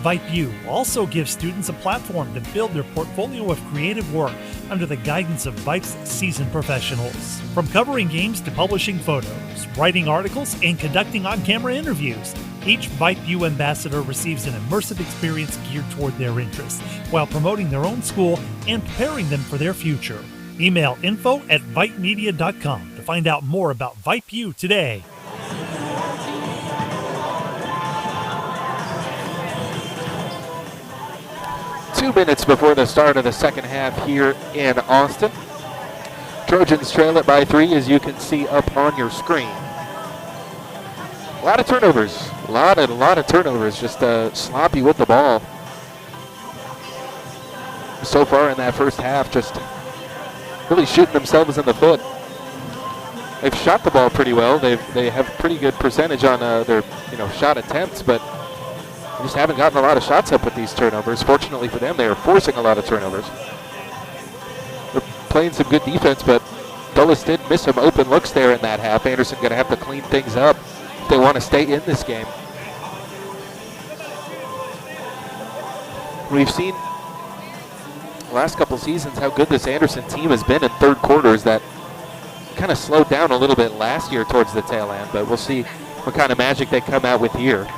VypeU also gives students a platform to build their portfolio of creative work under the guidance of Vype's seasoned professionals. From covering games to publishing photos, writing articles, and conducting on-camera interviews, each VypeU ambassador receives an immersive experience geared toward their interests, while promoting their own school and preparing them for their future. Email info@vypemedia.com to find out more about VypeU today. Two minutes before the start of the second half here in Austin. Trojans trail it by 3, as you can see up on your screen. A lot of turnovers. A lot of turnovers. Just sloppy with the ball. So far in that first half, just really shooting themselves in the foot. They've shot the ball pretty well. They have pretty good percentage on their shot attempts, but they just haven't gotten a lot of shots up with these turnovers. Fortunately for them, they are forcing a lot of turnovers. They're playing some good defense, but Dulles did miss some open looks there in that half. Anderson going to have to clean things up if they want to stay in this game. We've seen the last couple seasons how good this Anderson team has been in third quarters. That kind of slowed down a little bit last year towards the tail end, but we'll see what kind of magic they come out with here.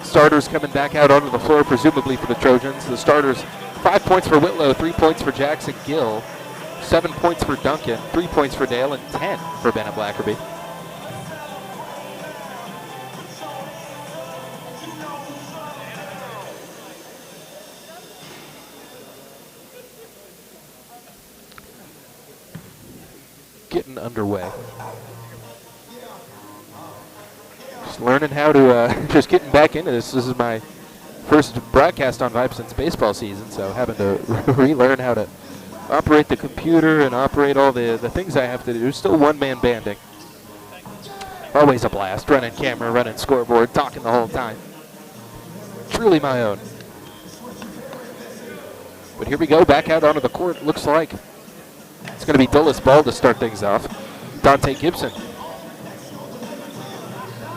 Starters coming back out onto the floor, presumably for the Trojans. The starters, 5 points for Whitlow, 3 points for Jackson Gill, 7 points for Duncan, 3 points for Dale, and 10 for Bennett Blackerby. Getting underway. Learning how to, just getting back into this. This is my first broadcast on Vype since baseball season, so having to relearn how to operate the computer and operate all the things I have to do. Still one-man banding. Always a blast, running camera, running scoreboard, talking the whole time. Truly my own. But here we go, back out onto the court. Looks like it's going to be Dulles ball to start things off. Dante Gibson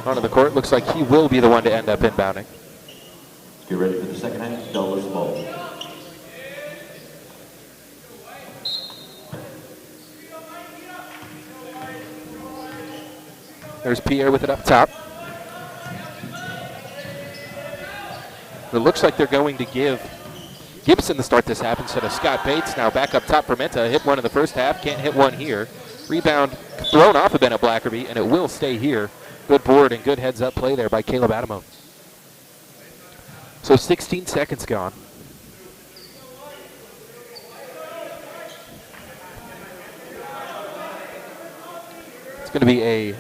onto the court. Looks like he will be the one to end up inbounding. Get ready for the second half. Dulles ball. There's Pierre with it up top. It looks like they're going to give Gibson to start this half instead of Scott Bates. Now back up top for Menta. Hit one in the first half. Can't hit one here. Rebound thrown off of Bennett Blackerby, and it will stay here. Good board and good heads-up play there by Caleb Adamo. So 16 seconds gone. It's going to be is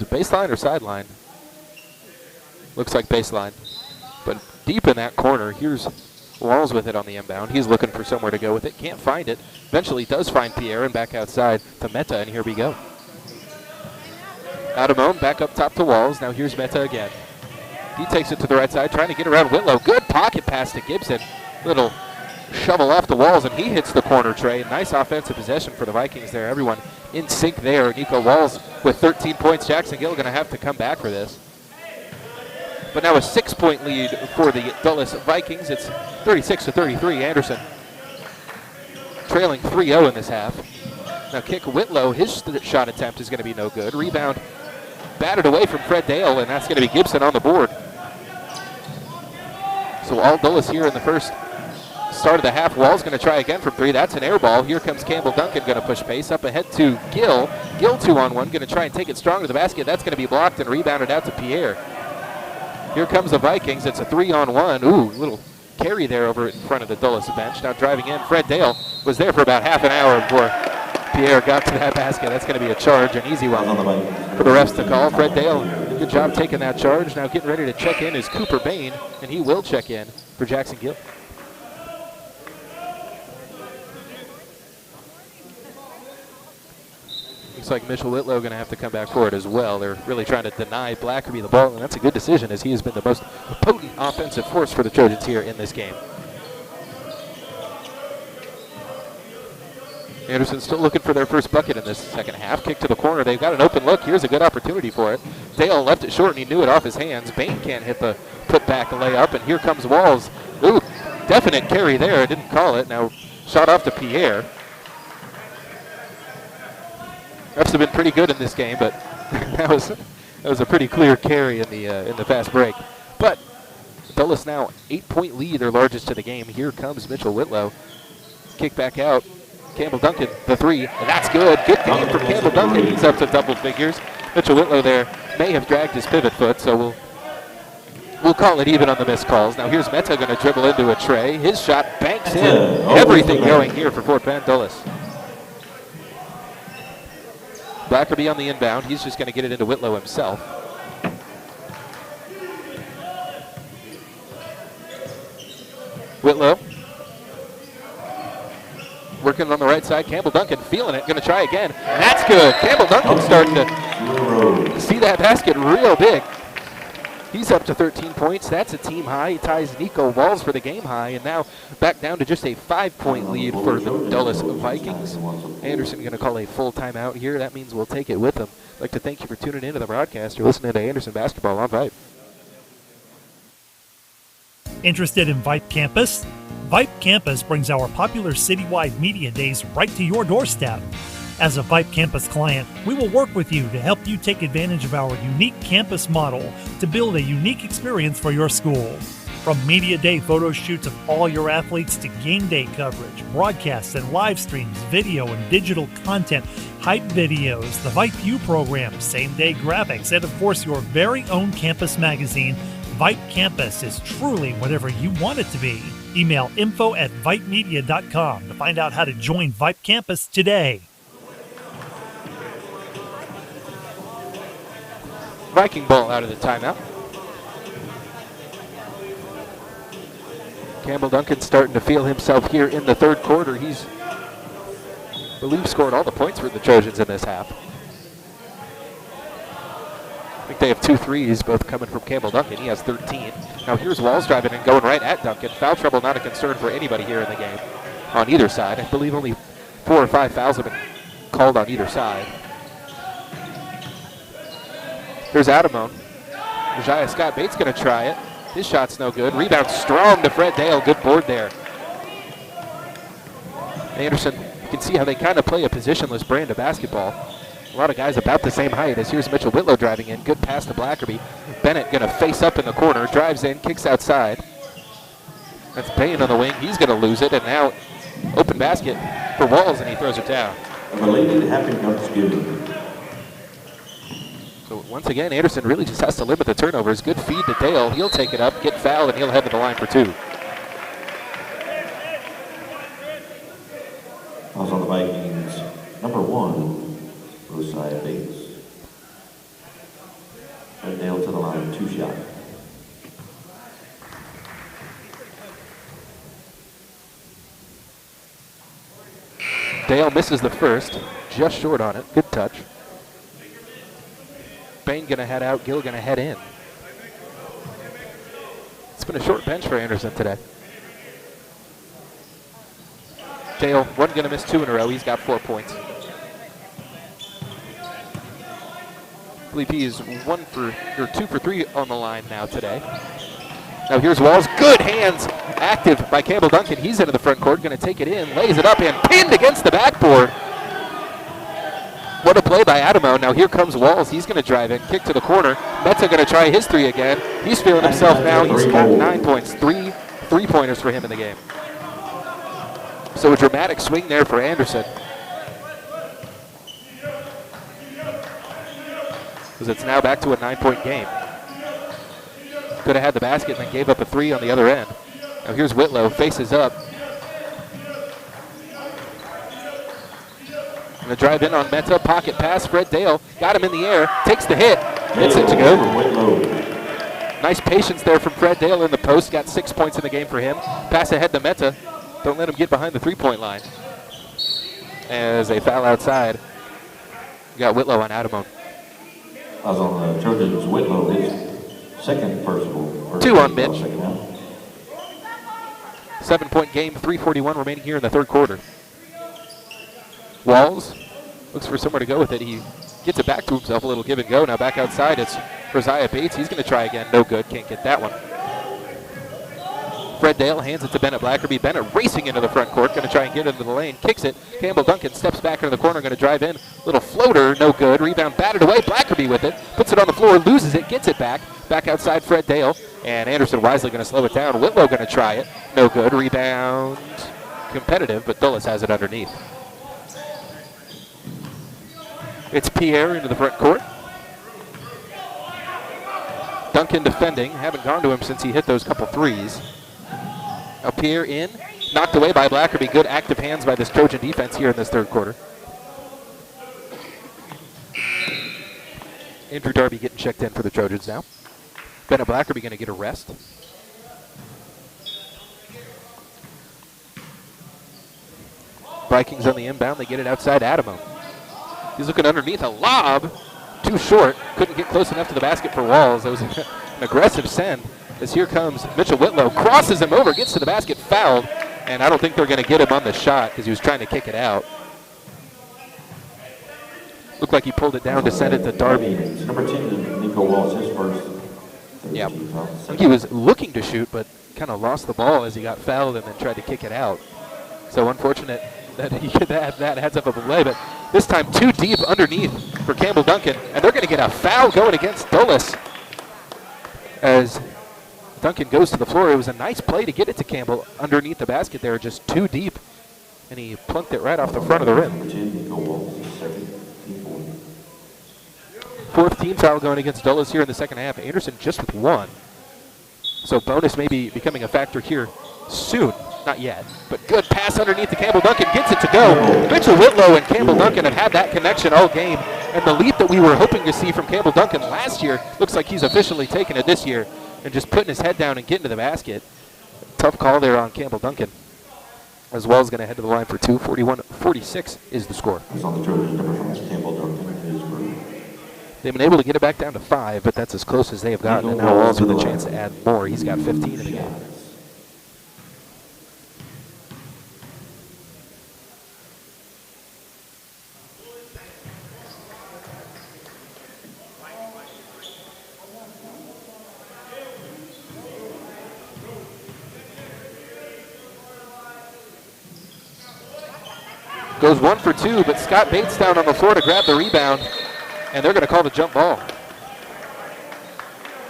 it baseline or sideline? Looks like baseline. But deep in that corner, here's Walls with it on the inbound. He's looking for somewhere to go with it. Can't find it. Eventually does find Pierre and back outside to Meta, and here we go. Adamone back up top to Walls. Now here's Meta again. He takes it to the right side, trying to get around Whitlow. Good pocket pass to Gibson. Little shovel off the Walls, and he hits the corner tray. Nice offensive possession for the Vikings there. Everyone in sync there. Nico Walls with 13 points. Jackson Gill going to have to come back for this. But now a 6-point lead for the Dulles Vikings. It's 36-33. Anderson trailing 3-0 in this half. Now kick Whitlow. His shot attempt is going to be no good. Rebound batted away from Fred Dale, and that's going to be Gibson on the board. So all Dulles here in the first start of the half. Wall's going to try again from 3. That's an air ball. Here comes Campbell Duncan, going to push pace up ahead to Gill. Gill 2-on-1, going to try and take it strong to the basket. That's going to be blocked and rebounded out to Pierre. Here comes the Vikings. It's a 3-on-1. Ooh, little carry there over in front of the Dulles bench. Now driving in, Fred Dale was there for about half an hour before Pierre got to that basket. That's going to be a charge, an easy one for the refs to call. Fred Dale, good job taking that charge. Now getting ready to check in is Cooper Bain, and he will check in for Jackson Gill. Looks like Mitchell Whitlow going to have to come back forward as well. They're really trying to deny Blackerby the ball, and that's a good decision as he has been the most potent offensive force for the Trojans here in this game. Anderson still looking for their first bucket in this second half. Kick to the corner. They've got an open look. Here's a good opportunity for it. Dale left it short, and he knew it off his hands. Bain can't hit the put-back layup, and here comes Walls. Ooh, definite carry there. Didn't call it. Now shot off to Pierre. Refs have been pretty good in this game, but that was a pretty clear carry in the fast break. But Dulles now 8-point lead, their largest to the game. Here comes Mitchell Whitlow. Kick back out. Campbell Duncan, the three, and that's good. Good game from Campbell Duncan. He's up to double figures. Mitchell Whitlow there may have dragged his pivot foot, so we'll call it even on the missed calls. Now here's Meta going to dribble into a tray. His shot banks in. Everything going here for Fort Bend Dulles. Blackerby on the inbound. He's just going to get it into Whitlow himself. Whitlow working on the right side. Campbell Duncan feeling it. Going to try again. And that's good. Campbell Duncan starting to see that basket real big. He's up to 13 points. That's a team high. He ties Nico Walls for the game high. And now back down to just a 5-point lead for the Dulles Vikings. Anderson going to call a full timeout here. That means we'll take it with them. I'd like to thank you for tuning into the broadcast. You're listening to Anderson Basketball on Vype. Interested in Vype Campus? Vype Campus brings our popular citywide media days right to your doorstep. As a Vype Campus client, we will work with you to help you take advantage of our unique campus model to build a unique experience for your school. From media day photo shoots of all your athletes to game day coverage, broadcasts and live streams, video and digital content, hype videos, the Vype U program, same-day graphics, and of course your very own campus magazine, Vype Campus is truly whatever you want it to be. Email info@vypemedia.com to find out how to join Vype Campus today. Viking ball out of the timeout. Campbell Duncan starting to feel himself here in the third quarter. He's, I believe, scored all the points for the Trojans in this half. I think they have 2 threes, both coming from Campbell Duncan. He has 13. Now here's Walls driving and going right at Duncan. Foul trouble not a concern for anybody here in the game on either side. I believe only 4 or 5 fouls have been called on either side. Here's Adamone. Josiah Scott Bates going to try it. His shot's no good. Rebound strong to Fred Dale. Good board there. Anderson, you can see how they kind of play a positionless brand of basketball. A lot of guys about the same height as here's Mitchell Whitlow driving in. Good pass to Blackerby. Bennett going to face up in the corner. Drives in, kicks outside. That's Bain on the wing. He's going to lose it. And now open basket for Walls, and he throws it down. A belated happy Thanksgiving. So once again, Anderson really just has to limit the turnovers. Good feed to Dale. He'll take it up, get fouled, and he'll head to the line for 2. Fouls on the Vikings. Number 1, Josiah Bates. And Dale to the line, 2 shot. Dale misses the first, just short on it. Good touch. Bain going to head out, Gill going to head in. It's been a short bench for Anderson today. Dale, one going to miss 2 in a row. He's got 4 points. I believe he is 2 for 3 on the line now today. Now here's Walls. Good hands, active by Campbell Duncan. He's into the front court, going to take it in, lays it up and pinned against the backboard. What a play by Adamone. Now here comes Walls. He's going to drive in, kick to the corner. Meta going to try his 3 again. He's feeling himself now. He's got 9 points. 3 3-pointers for him in the game. So a dramatic swing there for Anderson. Because it's now back to a 9-point game. Could have had the basket and then gave up a 3 on the other end. Now here's Whitlow, faces up. Going to drive in on Meta, pocket pass, Fred Dale, got him in the air, takes the hit, hits it to go. Nice patience there from Fred Dale in the post, got 6 points in the game for him. Pass ahead to Meta, don't let him get behind the 3-point line. As a foul outside, you got Whitlow on Adamone. I was on the Trojans. Whitlow, his second personal. 2 on Mitch. 7-point game, 3:41 remaining here in the third quarter. Walls looks for somewhere to go with it. He gets it back to himself, a little give and go. Now back outside, it's Rosiah Bates. He's going to try again. No good. Can't get that one. Fred Dale hands it to Bennett Blackerby. Bennett racing into the front court, going to try and get into the lane. Kicks it. Campbell Duncan steps back into the corner, going to drive in. Little floater, no good. Rebound batted away. Blackerby with it. Puts it on the floor, loses it, gets it back. Back outside Fred Dale. And Anderson wisely going to slow it down. Whitlow going to try it. No good. Rebound competitive, but Dulles has it underneath. It's Pierre into the front court. Duncan defending. Haven't gone to him since he hit those couple threes. Now Pierre in. Knocked away by Blackerby. Good active hands by this Trojan defense here in this third quarter. Andrew Darby getting checked in for the Trojans now. Bennett Blackerby going to get a rest. Vikings on the inbound. They get it outside Adamo. He's looking underneath a lob. Too short. Couldn't get close enough to the basket for Walls. That was an aggressive send. As here comes Mitchell Whitlow. Crosses him over. Gets to the basket. Fouled. And I don't think they're going to get him on the shot because he was trying to kick it out. Looked like he pulled it down to send it to Darby. Number 10, Nico Walls, his first. Yeah. I think he was looking to shoot, but kind of lost the ball as he got fouled and then tried to kick it out. So unfortunate that he could have that heads up of a play, but this time too deep underneath for Campbell Duncan, and they're going to get a foul going against Dulles as Duncan goes to the floor. It was a nice play to get it to Campbell underneath the basket there, just too deep, and he plunked it right off the front of the rim. Fourth team foul going against Dulles here in the second half. Anderson just with one. So bonus may be becoming a factor here soon. Not yet, but good pass underneath to Campbell Duncan. Gets it to go. Mitchell Whitlow and Campbell Duncan have had that connection all game. And the leap that we were hoping to see from Campbell Duncan last year looks like he's officially taken it this year and just putting his head down and getting to the basket. Tough call there on Campbell Duncan. As well as going to head to the line for two. 41-46 is the score. They've been able to get it back down to 5, but that's as close as they have gotten. And now Walls with a chance to add more. He's got 15 in the game. Goes 1 for 2, but Scott Bates down on the floor to grab the rebound, and they're going to call the jump ball,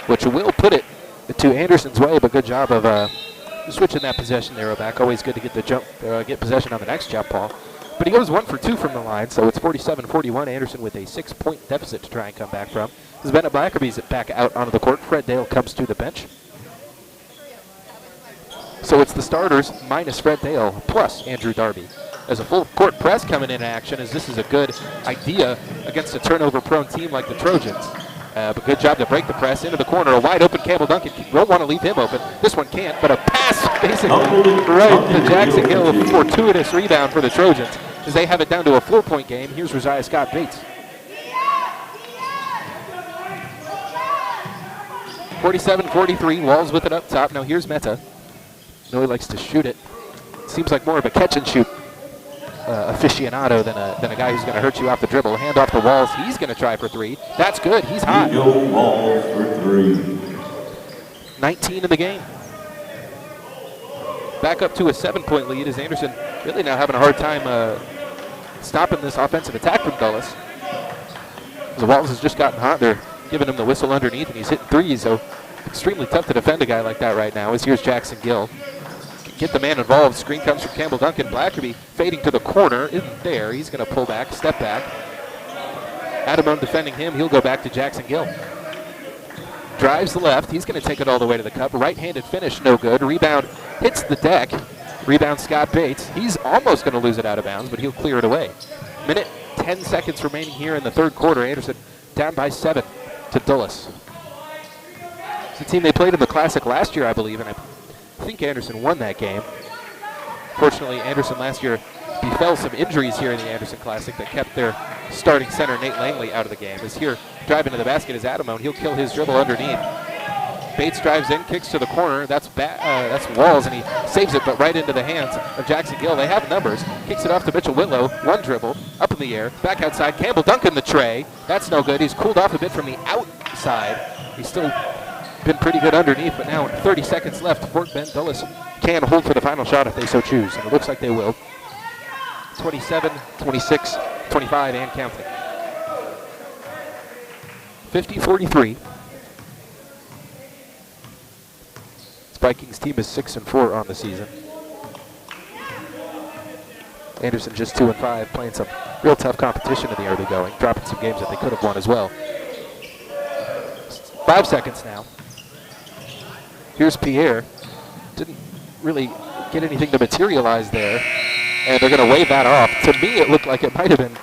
which will put it to Anderson's way, but good job of switching that possession there back. Always good to get the jump, get possession on the next jump ball. But he goes 1 for 2 from the line, so it's 47-41. Anderson with a 6-point deficit to try and come back from. As Bennett Blackerby's back out onto the court, Fred Dale comes to the bench. So it's the starters minus Fred Dale plus Andrew Darby. As a full court press coming in action, as this is a good idea against a turnover-prone team like the Trojans. But good job to break the press into the corner. A wide open Campbell Duncan. Won't want to leave him open. This one can't, but a pass basically right to Jackson Gill. A fortuitous rebound for the Trojans as they have it down to a 4-point game. Here's Rosiah Scott Bates. 47-43. Walls with it up top. Now here's Meta. He likes to shoot it. Seems like more of a catch and shoot aficionado than a guy who's going to hurt you off the dribble. Hand off the Walls. He's going to try for 3. That's good. He's hot. Walls for 3. 19 in the game. Back up to a 7-point lead as Anderson really now having a hard time stopping this offensive attack from Dulles. The Walls has just gotten hot. They're giving him the whistle underneath, and he's hitting threes, so extremely tough to defend a guy like that right now. As here's Jackson Gill. Get the man involved. Screen comes from Campbell Duncan. Blackerby fading to the corner. Isn't there. He's going to pull back, step back. Adamone defending him. He'll go back to Jackson Gill. Drives the left. He's going to take it all the way to the cup. Right-handed finish, no good. Rebound hits the deck. Rebound Scott Bates. He's almost going to lose it out of bounds, but he'll clear it away. Minute 10 seconds remaining here in the third quarter. Anderson down by 7 to Dulles. It's the team they played in the Classic last year, I believe, and I think Anderson won that game. Fortunately, Anderson last year befell some injuries here in the Anderson Classic that kept their starting center, Nate Langley, out of the game. As here, driving to the basket is Adamone. He'll kill his dribble underneath. Bates drives in, kicks to the corner. That's Walls, and he saves it, but right into the hands of Jackson Gill. They have numbers. Kicks it off to Mitchell Whitlow. One dribble, up in the air, back outside. Campbell Duncan the tray. That's no good. He's cooled off a bit from the outside. He's still been pretty good underneath, but now 30 seconds left. Fort Bend Dulles can hold for the final shot if they so choose, and it looks like they will. 27, 26, 25, and counting. 50-43. Vikings team is 6-4 on the season. Anderson just 2-5, playing some real tough competition in the early going, dropping some games that they could have won as well. 5 seconds now. Here's Pierre. Didn't really get anything to materialize there, and they're going to wave that off. To me, it looked like it might have been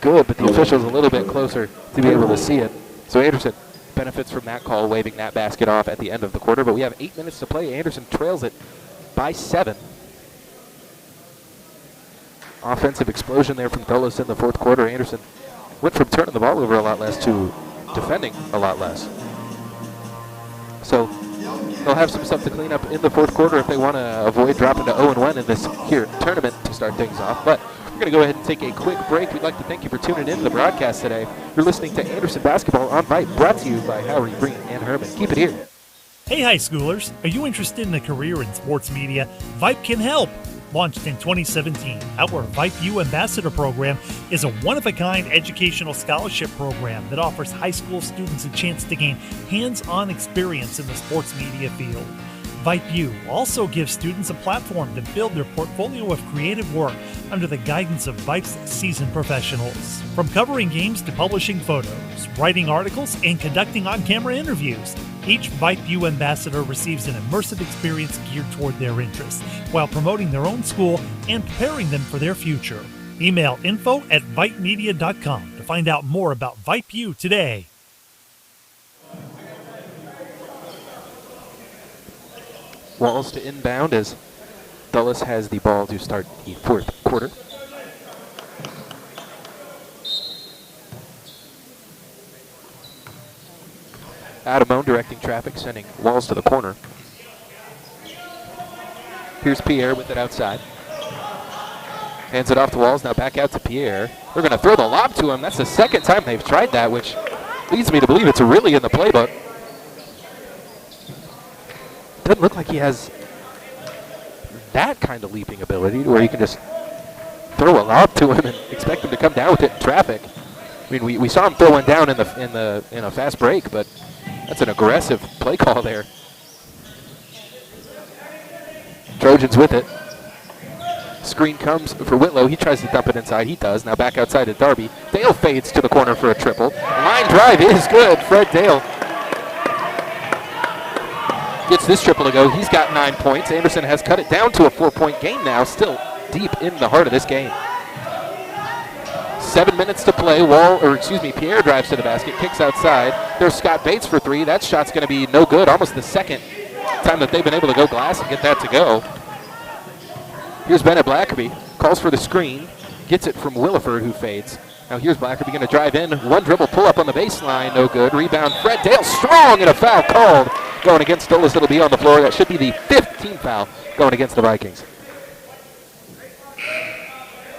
good, but the official's a little bit closer to be able to see it. So Anderson benefits from that call, waving that basket off at the end of the quarter, but we have 8 minutes to play. Anderson trails it by 7. Offensive explosion there from Dulles in the fourth quarter. Anderson went from turning the ball over a lot less to defending a lot less. So they'll have some stuff to clean up in the fourth quarter if they want to avoid dropping to 0-1 in this here tournament to start things off. But we're going to go ahead and take a quick break. We'd like to thank you for tuning in to the broadcast today. You're listening to Anderson Basketball on Vype, brought to you by Howery Breen and Herman. Keep it here. Hey high schoolers, are you interested in a career in sports media? Vype can help. Launched in 2017, our Vype U Ambassador Program is a one-of-a-kind educational scholarship program that offers high school students a chance to gain hands-on experience in the sports media field. Vype U also gives students a platform to build their portfolio of creative work under the guidance of Vype's seasoned professionals. From covering games to publishing photos, writing articles, and conducting on-camera interviews, each Vype U ambassador receives an immersive experience geared toward their interests, while promoting their own school and preparing them for their future. Email info@vypemedia.com to find out more about Vype U today. Walls to inbound as Dulles has the ball to start the fourth quarter. Adamone directing traffic, sending Walls to the corner. Here's Pierre with it outside. Hands it off to Walls, now back out to Pierre. They're going to throw the lob to him. That's the second time they've tried that, which leads me to believe it's really in the playbook. Doesn't look like he has that kind of leaping ability to where you can just throw a lob to him and expect him to come down with it in traffic. I mean, we saw him throw one down in a fast break, but that's an aggressive play call there. Trojans with it. Screen comes for Whitlow. He tries to dump it inside. He does. Now back outside to Darby. Dale fades to the corner for a triple. Line drive is good. Fred Dale gets this triple to go. He's got 9 points. Anderson has cut it down to a 4-point game now, still deep in the heart of this game. 7 minutes to play. Pierre drives to the basket, kicks outside. There's Scott Bates for 3. That shot's going to be no good. Almost the second time that they've been able to go glass and get that to go. Here's Bennett Blackerby. Calls for the screen. Gets it from Williford, who fades. Now here's Blackerby going to drive in. One dribble pull up on the baseline. No good. Rebound. Fred Dale strong, and a foul called. Going against Dulles, it'll be on the floor. That should be the 5th team foul going against the Vikings.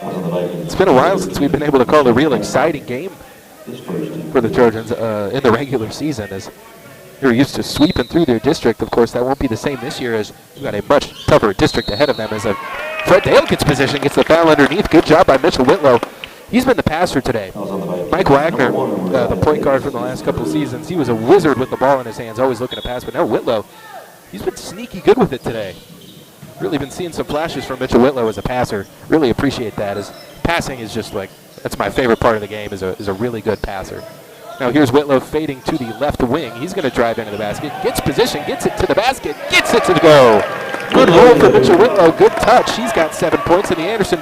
It's been a while since we've been able to call a real exciting game for the Trojans in the regular season, as they're used to sweeping through their district. Of course, that won't be the same this year, as we've got a much tougher district ahead of them. As Fred Dale gets position, gets the foul underneath. Good job by Mitchell Whitlow. He's been the passer today. Mike Wagner, the point guard from the last couple seasons, he was a wizard with the ball in his hands, always looking to pass. But now Whitlow, he's been sneaky good with it today. Really been seeing some flashes from Mitchell Whitlow as a passer. Really appreciate that. His passing is just like, that's my favorite part of the game, is a really good passer. Now here's Whitlow fading to the left wing. He's going to drive into the basket, gets position, gets it to the basket, gets it to the go. Good roll for Mitchell Whitlow, good touch. He's got 7 points, and the Anderson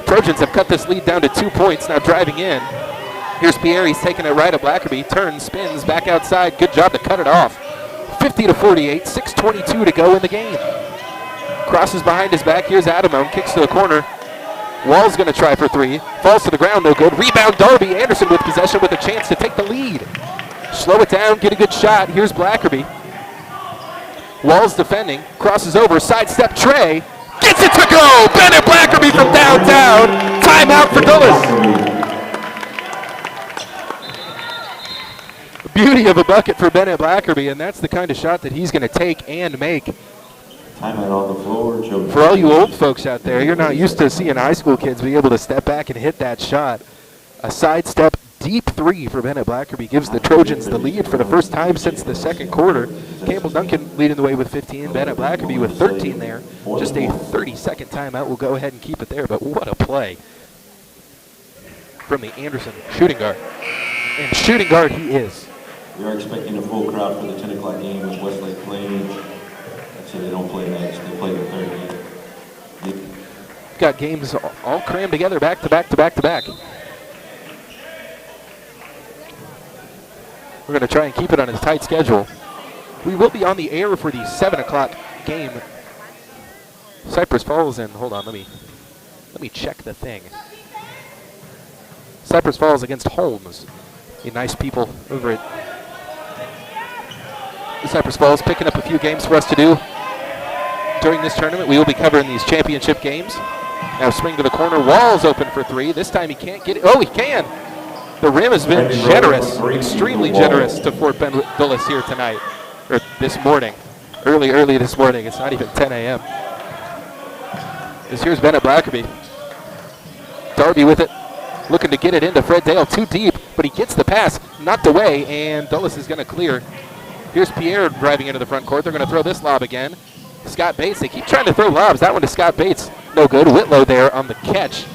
Trojans have cut this lead down to 2 points, now driving in. Here's Pierre, he's taking it right at Blackerby, turns, spins, back outside. Good job to cut it off. 50-48, 6:22 to go in the game. Crosses behind his back, here's Adamone, kicks to the corner. Wall's gonna try for 3, falls to the ground, no good. Rebound Darby, Anderson with possession with a chance to take the lead. Slow it down, get a good shot, here's Blackerby. Walls defending, crosses over, sidestep Trey, gets it to go! Bennett Blackerby from downtown, timeout for Dulles. Beauty of a bucket for Bennett Blackerby, and that's the kind of shot that he's going to take and make. Timeout on the floor. Joe. For all you old folks out there, you're not used to seeing high school kids be able to step back and hit that shot. A sidestep deep three for Bennett Blackerby gives the Trojans the lead for the first time since the second quarter. Campbell Duncan leading the way with 15, Bennett Blackerby with 13 there. Just a 30-second timeout. We'll go ahead and keep it there, but what a play from the Anderson shooting guard. And shooting guard he is. We are expecting a full crowd for the 10 o'clock game with Westlake playing. So they don't play next, they play the third game. Got games all crammed together back to back to back to back. We're going to try and keep it on a tight schedule. We will be on the air for the 7 o'clock game. Cypress Falls and hold on, let me check the thing. Cypress Falls against Holmes. The nice people over at Cypress Falls picking up a few games for us to do during this tournament. We will be covering these championship games. Now swing to the corner, Walls open for three. This time he can't get it. Oh, he can! The rim has been generous, extremely generous to Fort Bend Dulles here tonight, or this morning. Early this morning. It's not even 10 a.m. Here's Bennett Blackerby. Darby with it, looking to get it into Fred Dale, too deep, but he gets the pass, knocked away, and Dulles is going to clear. Here's Pierre driving into the front court. They're going to throw this lob again. Scott Bates, they keep trying to throw lobs. That one to Scott Bates, no good. Whitlow there on the catch,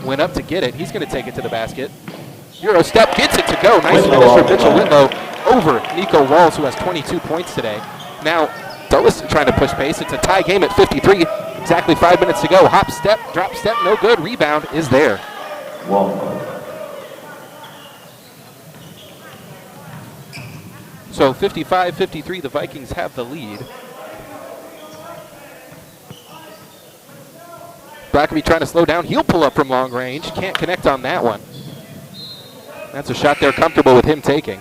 went up to get it. He's going to take it to the basket. Euro step, gets it to go. Nice finish from Mitchell Whitlow over Nico Walls, who has 22 points today. Now, Dulles trying to push pace. It's a tie game at 53. Exactly 5 minutes to go. Hop step, drop step, no good. Rebound is there. So 55-53, the Vikings have the lead. Blackerby trying to slow down. He'll pull up from long range. Can't connect on that one. That's a shot they're comfortable with him taking.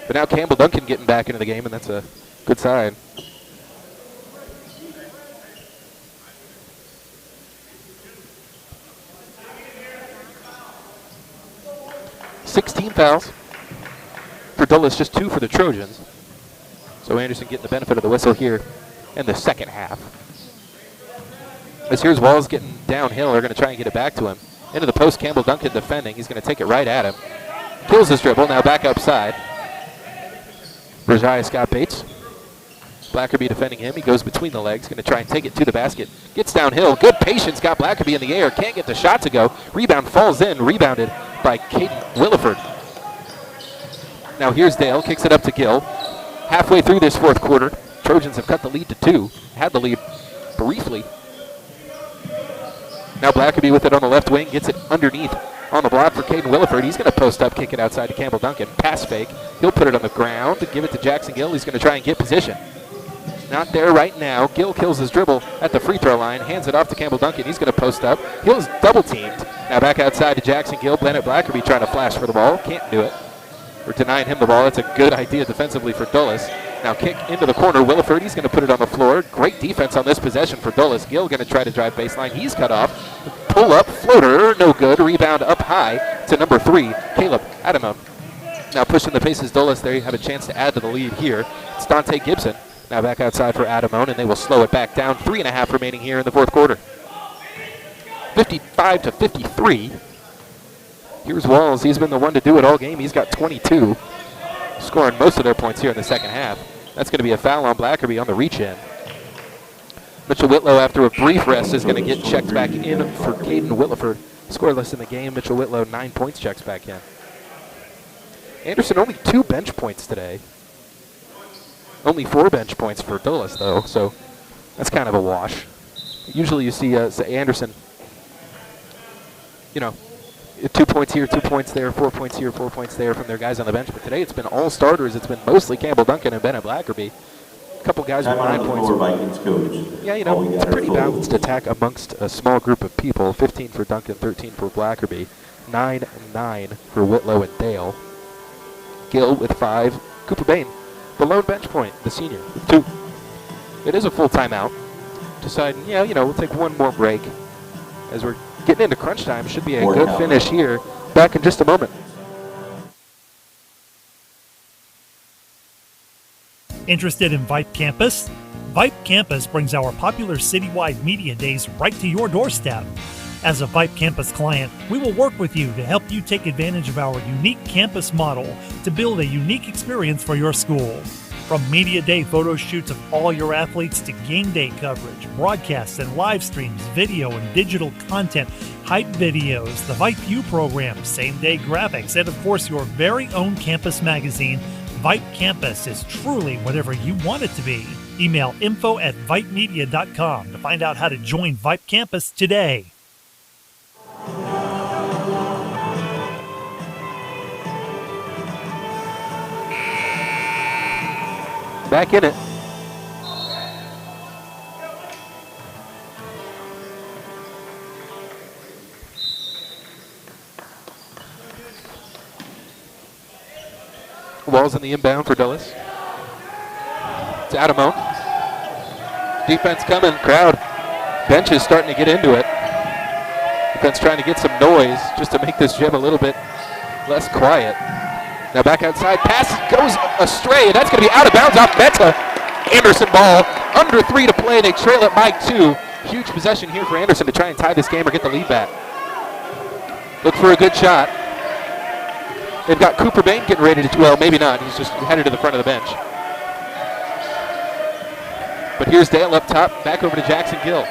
But now Campbell Duncan getting back into the game, and that's a good sign. Fouls for Dulles, just 2 for the Trojans. So Anderson getting the benefit of the whistle here in the second half. As here's Walls getting downhill, they're going to try and get it back to him. Into the post, Campbell Duncan defending. He's going to take it right at him. Kills his dribble, now back outside. Rajai Scott Bates. Blackerby defending him. He goes between the legs, going to try and take it to the basket. Gets downhill, good patience, got Blackerby in the air. Can't get the shot to go. Rebound falls in, rebounded by Caden Williford. Now here's Dale, kicks it up to Gill. Halfway through this fourth quarter, Trojans have cut the lead to 2. Had the lead briefly. Now Blackerby with it on the left wing, gets it underneath on the block for Caden Williford. He's going to post up, kick it outside to Campbell Duncan. Pass fake. He'll put it on the ground, give it to Jackson Gill. He's going to try and get position. Not there right now. Gill kills his dribble at the free throw line, hands it off to Campbell Duncan. He's going to post up. Gill's double teamed. Now back outside to Jackson Gill. Bennett Blackerby trying to flash for the ball. Can't do it. We're denying him the ball. That's a good idea defensively for Dulles. Now kick into the corner. Williford, he's going to put it on the floor. Great defense on this possession for Dulles. Gill going to try to drive baseline. He's cut off. Pull up, floater, no good. Rebound up high to number 3, Caleb Adamon. Now pushing the paces Dulles there. You have a chance to add to the lead here. It's Dante Gibson. Now back outside for Adamon, and they will slow it back down. 3.5 remaining here in the fourth quarter. 55-53. Here's Walls. He's been the one to do it all game. He's got 22, scoring most of their points here in the second half. That's going to be a foul on Blackerby on the reach-in. Mitchell Whitlow, after a brief rest, is going to get checked back in for Caden Williford. Scoreless in the game. Mitchell Whitlow, 9 points, checks back in. Anderson, only 2 bench points today. Only 4 bench points for Dulles, though, so that's kind of a wash. Usually you see Anderson, 2 points here, 2 points there, 4 points here, 4 points there from their guys on the bench. But today it's been all starters. It's been mostly Campbell Duncan and Bennett Blackerby. A couple guys with 9 points. Yeah, it's a pretty balanced attack amongst a small group of people. 15 for Duncan, 13 for Blackerby. 9-9 for Whitlow and Dale. Gill with 5. Cooper Bain, the lone bench point, the senior, with 2. It is a full timeout. Deciding, yeah, we'll take one more break as we're getting into crunch time. Should be a good finish here. Back in just a moment. Interested in Vype Campus? Vype Campus brings our popular citywide media days right to your doorstep. As a Vype Campus client, we will work with you to help you take advantage of our unique campus model to build a unique experience for your school. From media day photo shoots of all your athletes to game day coverage, broadcasts and live streams, video and digital content, hype videos, the Vype U program, same-day graphics, and of course your very own campus magazine, Vype Campus is truly whatever you want it to be. Email info@vypemedia.com to find out how to join Vype Campus today. Back in it. Walls in the inbound for Dulles. It's Adamo. Defense coming, crowd. Bench is starting to get into it. Defense trying to get some noise just to make this gym a little bit less quiet. Now back outside, pass goes astray, and that's going to be out of bounds off Meta. Anderson ball, under 3 to play. They trail it by 2. Huge possession here for Anderson to try and tie this game or get the lead back. Look for a good shot. They've got Cooper Bain getting ready to, well, maybe not. He's just headed to the front of the bench. But here's Dale up top, back over to Jackson Gill.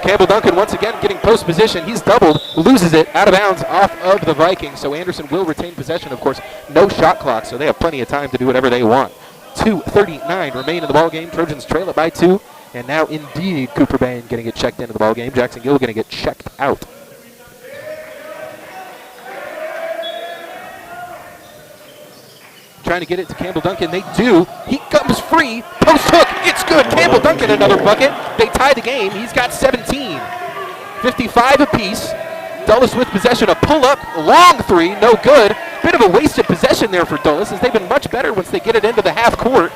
Campbell Duncan once again getting post position. He's doubled, loses it, out of bounds off of the Vikings. So Anderson will retain possession, of course. No shot clock, so they have plenty of time to do whatever they want. 2:39 remain in the ball game. Trojans trail it by 2. And now indeed Cooper Bain getting it checked into the ball game. Jackson Gill going to get checked out. Trying to get it to Campbell Duncan. They do. He comes free. Post hook. It's good. Campbell Duncan another bucket. They tie the game. He's got 17. 55 apiece. Dulles with possession. A pull-up. Long 3. No good. Bit of a wasted possession there for Dulles as they've been much better once they get it into the half court.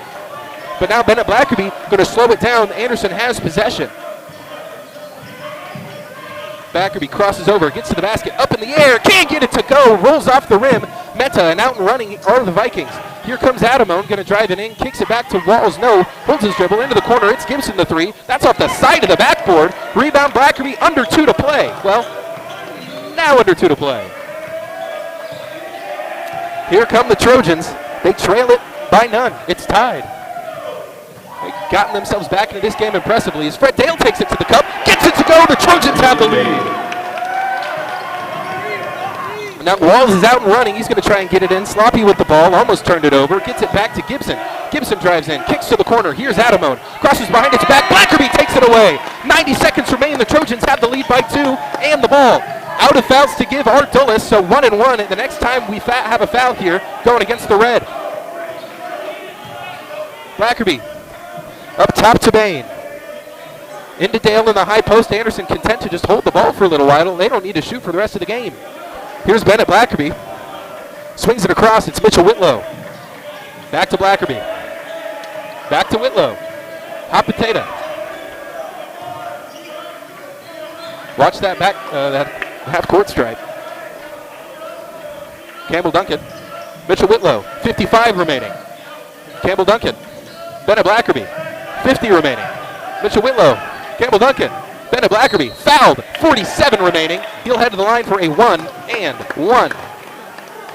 But now Bennett Blackerby going to slow it down. Anderson has possession. Blackerby crosses over, gets to the basket, up in the air, can't get it to go, rolls off the rim. Meta, and out and running are the Vikings. Here comes Adamone, going to drive it in, kicks it back to Walls, no, holds his dribble into the corner, it's Gibson the 3. That's off the side of the backboard. Rebound Blackerby, under 2 to play. Well, now under 2 to play. Here come the Trojans. They trail it by none. It's tied. They've gotten themselves back into this game impressively as Fred Dale takes it to the cup, gets it to go, the Trojans have the lead. Now Walls is out and running, he's going to try and get it in, sloppy with the ball, almost turned it over, gets it back to Gibson. Gibson drives in, kicks to the corner, here's Adamone, crosses behind its back, Blackerby takes it away. 90 seconds remain, the Trojans have the lead by 2, and the ball. Out of fouls to give Art Dulles, so 1-1, and the next time we have a foul here, going against the red. Blackerby. Up top to Bain. Into Dale in the high post. Anderson content to just hold the ball for a little while. They don't need to shoot for the rest of the game. Here's Bennett Blackerby. Swings it across. It's Mitchell Whitlow. Back to Blackerby. Back to Whitlow. Hot potato. Watch that back, that half court stripe. Campbell Duncan. Mitchell Whitlow. 55 remaining. Campbell Duncan. Bennett Blackerby. 50 remaining. Mitchell Whitlow, Campbell Duncan, Bennett Blackerby, fouled, 47 remaining. He'll head to the line for a 1-and-1.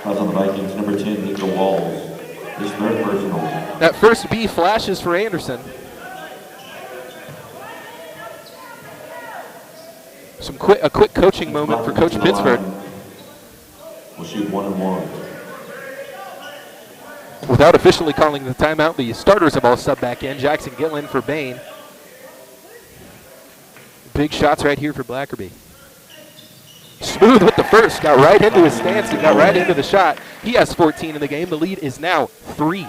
Fouls on the Vikings, number 10, Nico Walls. His third personal. That first B flashes for Anderson. A quick coaching moment for Coach Pittsford. We'll shoot 1-and-1. Without officially calling the timeout, the starters have all subbed back in. Jackson Gillen for Bain. Big shots right here for Blackerby. Smooth with the first. Got right into his stance and got right into the shot. He has 14 in the game. The lead is now 3.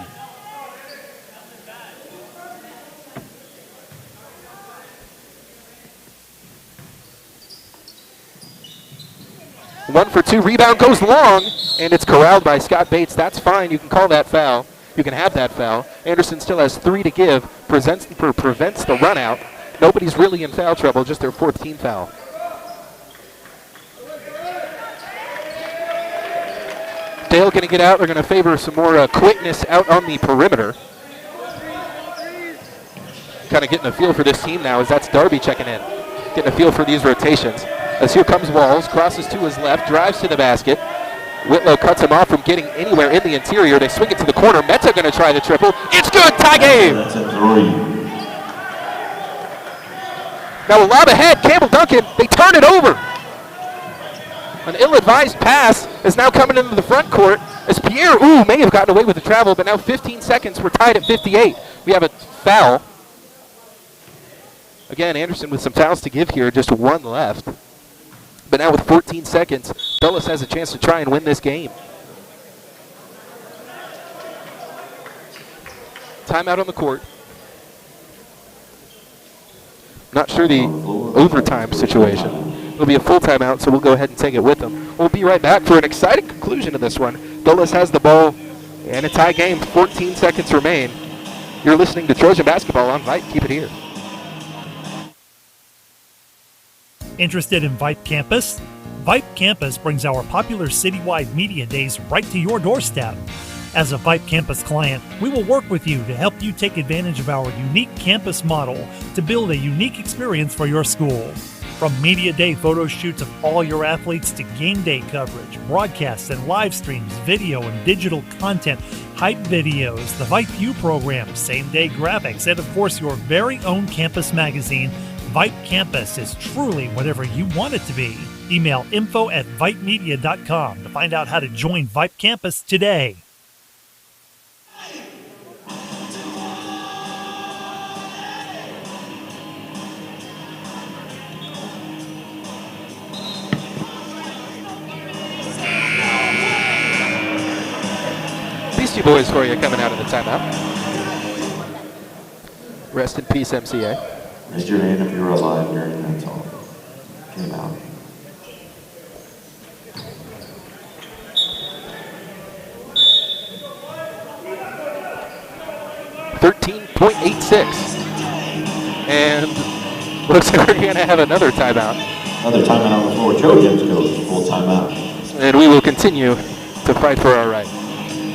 One for 2. Rebound goes long, and it's corralled by Scott Bates. That's fine. You can call that foul. you can have that foul. Anderson still has 3 to give, prevents the run out. Nobody's really in foul trouble, just their 14th foul. Dale going to get out. They're going to favor some more quickness out on the perimeter. Kind of getting a feel for this team now as that's Darby checking in. Getting a feel for these rotations. As here comes Walls, crosses to his left, drives to the basket. Whitlow cuts him off from getting anywhere in the interior. They swing it to the corner. Meta going to try the triple. It's good. Tie game. That's a 3. Now a lob ahead. Campbell Duncan. They turn it over. An ill-advised pass is now coming into the front court as Pierre, may have gotten away with the travel, but now 15 seconds. We're tied at 58. We have a foul. Again, Anderson with some fouls to give here, just 1 left. But now with 14 seconds, Dulles has a chance to try and win this game. Timeout on the court. Not sure the overtime situation. It'll be a full timeout, so we'll go ahead and take it with them. We'll be right back for an exciting conclusion to this one. Dulles has the ball and a tie game. 14 seconds remain. You're listening to Trojan Basketball on Vype. Keep it here. Interested in Vype Campus? Vype Campus brings our popular citywide media days right to your doorstep. As a Vype Campus client, we will work with you to help you take advantage of our unique campus model to build a unique experience for your school. From media day photo shoots of all your athletes to game day coverage, broadcasts and live streams, video and digital content, hype videos, the Vype U program, same-day graphics, and of course your very own campus magazine, Vype Campus is truly whatever you want it to be. Email info@vypemedia.com to find out how to join Vype Campus today. Beastie Boys for you coming out of the timeout. Rest in peace, MCA. Raise your hand if you were alive during that song. Came out. .86. And looks like we're going to have another timeout. Another timeout on the floor. Trojans goes full timeout. And we will continue to fight for our right.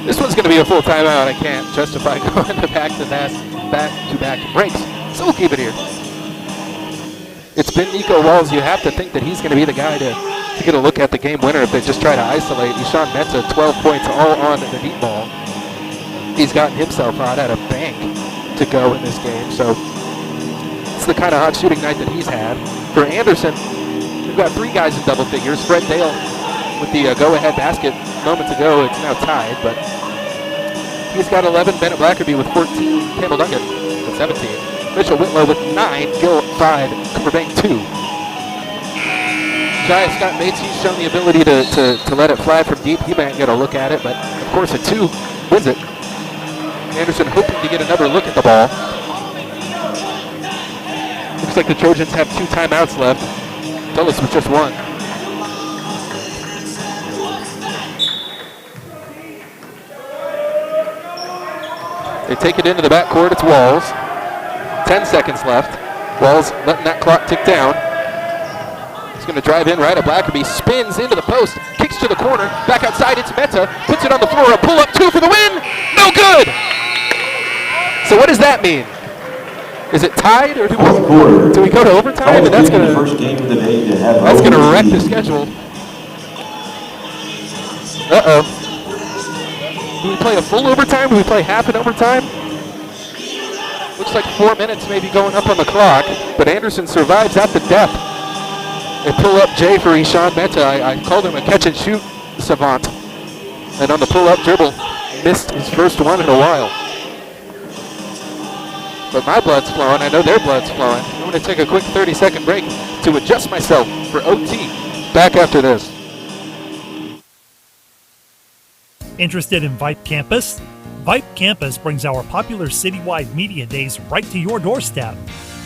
This one's going to be a full timeout. I can't justify going to back-to-back breaks. So we'll keep it here. It's been Nico Walls. You have to think that he's going to be the guy to get a look at the game winner if they just try to isolate. Ishan Meta, 12 points all on the deep ball. He's gotten himself hot at a bank to go in this game. So it's the kind of hot shooting night that he's had. For Anderson, we've got 3 guys in double figures. Fred Dale with the go-ahead basket moments ago. It's now tied, but he's got 11. Bennett Blackerby with 14. Campbell Duncan with 17. Mitchell Whitlow with 9, Gill 5, Cooper Bank 2. Jaya Scott Bates, he's shown the ability to let it fly from deep. He might get a look at it, but of course a 2 wins it. Anderson hoping to get another look at the ball. Looks like the Trojans have 2 timeouts left. Dulles with just 1. They take it into the backcourt. It's Walls. 10 seconds left. Walls letting that clock tick down. He's going to drive in right at Blackerby. Spins into the post. Kicks to the corner. Back outside. It's Meta. Puts it on the floor. A pull-up 2 for the win. No good. So what does that mean? Is it tied or do we go to overtime? And that's going to wreck the schedule. Uh-oh. Do we play a full overtime? Do we play half an overtime? Looks like 4 minutes maybe going up on the clock, but Anderson survives at the death. They pull up Jay for Ishan Meta. I called him a catch-and-shoot savant. And on the pull-up dribble, missed his first one in a while. But my blood's flowing. I know their blood's flowing. I'm going to take a quick 30-second break to adjust myself for OT. Back after this. Interested in Vype Campus? Vype Campus brings our popular citywide media days right to your doorstep.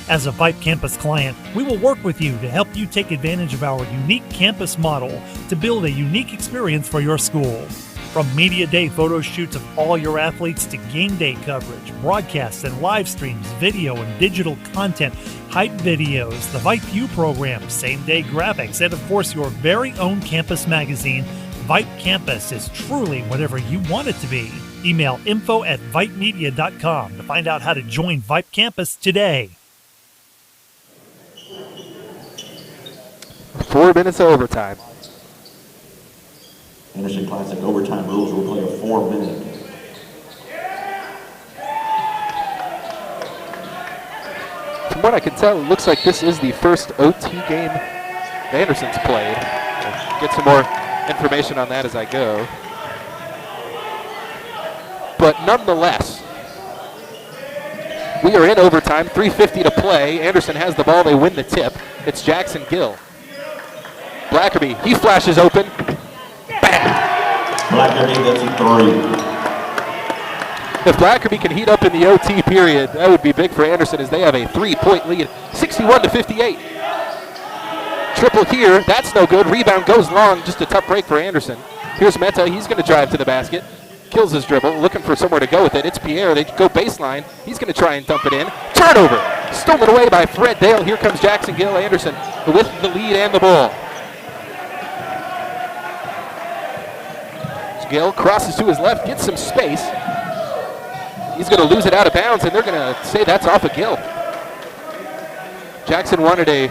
As a Vype Campus client, we will work with you to help you take advantage of our unique campus model to build a unique experience for your school. From media day photo shoots of all your athletes to game day coverage, broadcasts and live streams, video and digital content, hype videos, the Vype U program, same-day graphics, and of course your very own campus magazine, Vype Campus is truly whatever you want it to be. Email info@vypemedia.com to find out how to join Vype Campus today. 4 minutes of overtime. Anderson Classic overtime rules will play a 4-minute. From what I can tell, it looks like this is the first OT game Anderson's played. I'll get some more information on that as I go. But nonetheless, we are in overtime, 3:50 to play. Anderson has the ball, they win the tip. It's Jackson Gill. Blackerby, he flashes open. Bam! Blackerby gets a 3. If Blackerby can heat up in the OT period, that would be big for Anderson as they have a 3-point lead, 61-58. Triple here, that's no good. Rebound goes long, just a tough break for Anderson. Here's Meta, he's going to drive to the basket. Kills his dribble, looking for somewhere to go with it. It's Pierre, they go baseline. He's going to try and dump it in. Turnover, stolen away by Fred Dale. Here comes Jackson Gill. Anderson with the lead and the ball. Gill crosses to his left, gets some space. He's going to lose it out of bounds, and they're going to say that's off of Gill. Jackson wanted he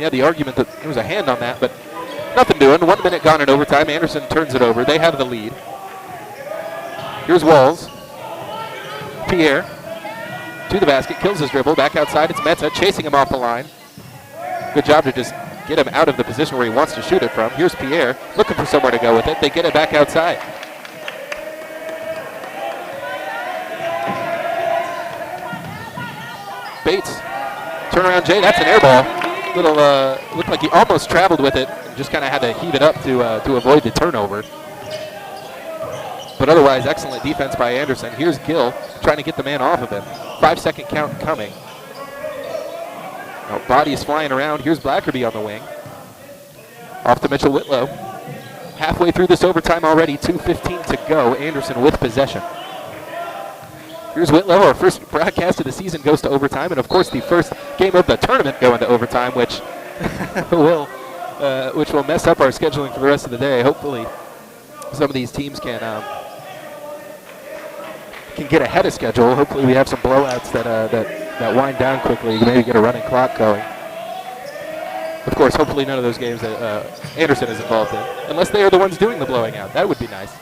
had the argument that there was a hand on that, but nothing doing. 1 minute gone in overtime. Anderson turns it over. They have the lead. Here's Walls. Pierre to the basket, kills his dribble. Back outside, it's Meta chasing him off the line. Good job to just get him out of the position where he wants to shoot it from. Here's Pierre looking for somewhere to go with it. They get it back outside. Bates, turnaround Jay, that's an air ball. Little, looked like he almost traveled with it and just kind of had to heave it up to avoid the turnover. But otherwise, excellent defense by Anderson. Here's Gill trying to get the man off of him. 5-second count coming. Now, bodies flying around. Here's Blackerby on the wing. Off to Mitchell Whitlow. Halfway through this overtime already, 2:15 to go. Anderson with possession. Here's Whitlow. Our first broadcast of the season goes to overtime, and of course the first game of the tournament going to overtime, which will mess up our scheduling for the rest of the day. Hopefully, some of these teams can get ahead of schedule. Hopefully, we have some blowouts that wind down quickly. Maybe get a running clock going. Of course, hopefully none of those games that Anderson is involved in, unless they are the ones doing the blowing out. That would be nice.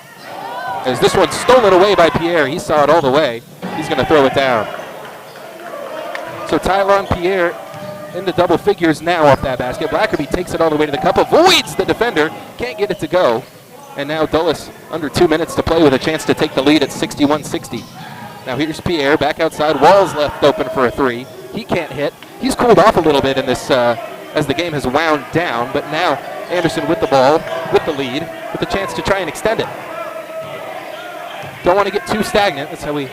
As this one's stolen away by Pierre. He saw it all the way. He's going to throw it down. So Tylon Pierre into double figures now off that basket. Blackerby takes it all the way to the cup, avoids the defender, can't get it to go. And now Dulles under 2 minutes to play with a chance to take the lead at 61-60. Now here's Pierre back outside. Walls left open for a 3. He can't hit. He's cooled off a little bit in this as the game has wound down, but now Anderson with the ball, with the lead, with the chance to try and extend it. Don't want to get too stagnant. That's how we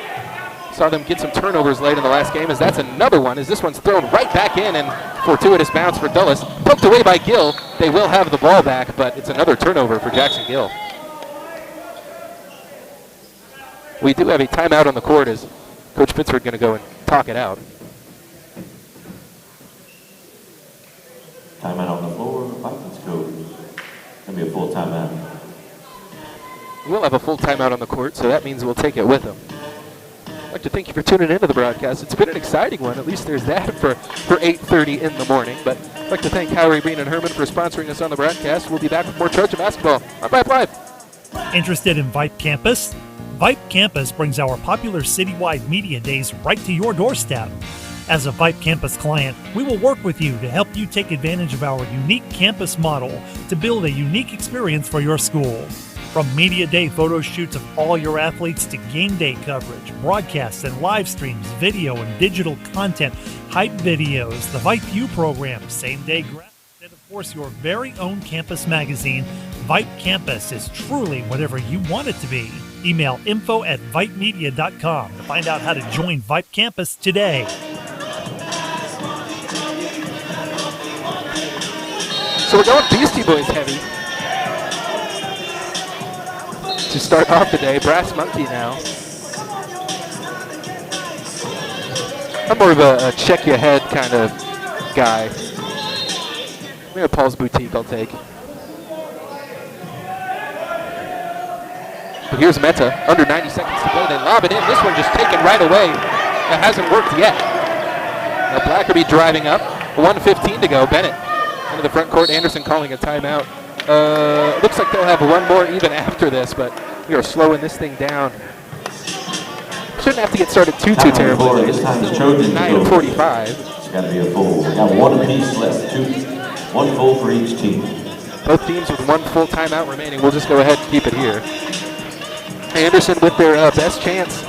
saw them get some turnovers late in the last game, as that's another one, as this one's thrown right back in, and fortuitous bounce for Dulles. Poked away by Gill. They will have the ball back, but it's another turnover for Jackson Gill. We do have a timeout on the court as Coach Pittsford going to go and talk it out. Timeout on the floor. Vikings coach. Going to be a full timeout. We'll have a full timeout on the court, so that means we'll take it with them. I'd like to thank you for tuning into the broadcast. It's been an exciting one. At least there's that for 8:30 in the morning. But I'd like to thank Howery, Breen, and Herman for sponsoring us on the broadcast. We'll be back with more Trojan basketball on Vype Live. Interested in Vype Campus? Vype Campus brings our popular citywide media days right to your doorstep. As a Vype Campus client, we will work with you to help you take advantage of our unique campus model to build a unique experience for your school. From media day photo shoots of all your athletes to game day coverage, broadcasts and live streams, video and digital content, hype videos, the Vype U program, same-day graphics, and of course your very own campus magazine, Vype Campus is truly whatever you want it to be. Email info@vypemedia.com to find out how to join Vype Campus today. So we're going Beastie Boys heavy. starting off the day. Brass Monkey now. I'm more of a check your head kind of guy. Maybe Paul's Boutique I'll take. But here's Meta, under 90 seconds to play. They lob it in. This one just taken right away. That hasn't worked yet. Now Blackerby driving up. 1:15 to go. Bennett into the front court. Anderson calling a timeout. Looks like they'll have one more even after this, but we are slowing this thing down. Shouldn't have to get started too terribly. This time it's Trojans 9:45. It's got to be a full. We got one apiece left. One full for each team. Both teams with one full timeout remaining. We'll just go ahead and keep it here. Anderson with their best chance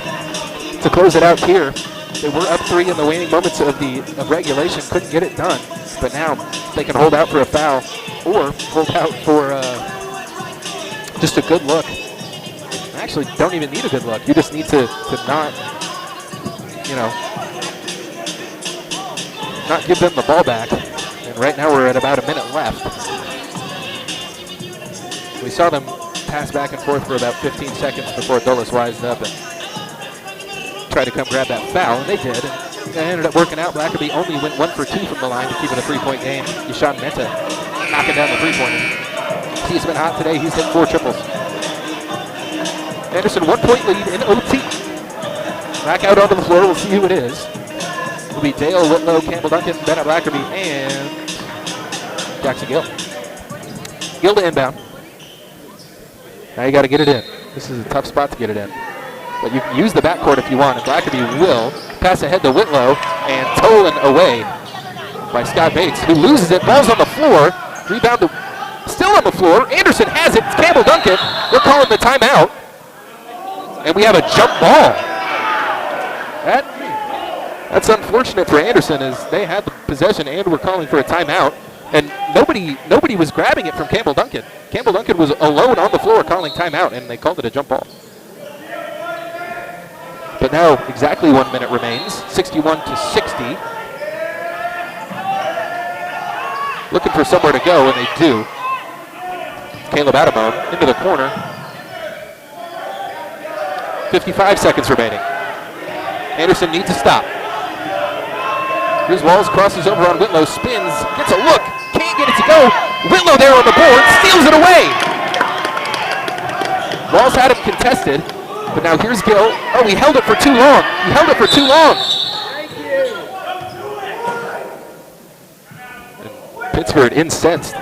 to close it out here. They were up 3 in the waning moments of regulation. Couldn't get it done. But now they can hold out for a foul or hold out for just a good look. Actually, don't even need a good look. You just need to not, not give them the ball back. And right now we're at about a minute left. We saw them pass back and forth for about 15 seconds before Dulles wised up and tried to come grab that foul, and they did. And it ended up working out. Blackerby only went 1 for 2 from the line to keep it a 3-point game. Yashawn Menta knocking down the 3-pointer. He's been hot today. He's hit 4 triples. Anderson 1-point lead in OT. Back out onto the floor. We'll see who it is. It'll be Dale Whitlow, Campbell Duncan, Bennett Blackerby, and Jackson Gill. Gill to inbound. Now you got to get it in. This is a tough spot to get it in. But you can use the backcourt if you want, and Blackerby will pass ahead to Whitlow, and stolen away by Scott Bates, who loses it. Ball's on the floor. Rebound to, still on the floor. Anderson has it. It's Campbell Duncan. We're calling the timeout. And we have a jump ball. That's unfortunate for Anderson, as they had the possession and were calling for a timeout. And nobody was grabbing it from Campbell Duncan. Campbell Duncan was alone on the floor calling timeout, and they called it a jump ball. But now exactly 1 minute remains, 61-60. Looking for somewhere to go, and they do. Caleb Adamone into the corner. 55 seconds remaining. Anderson needs to stop. Here's Walls, crosses over on Whitlow, spins, gets a look, can't get it to go. Whitlow there on the board, steals it away. Walls had him contested, but now here's Gill. Oh, he held it for too long. He held it for too long. And Pittsburgh incensed,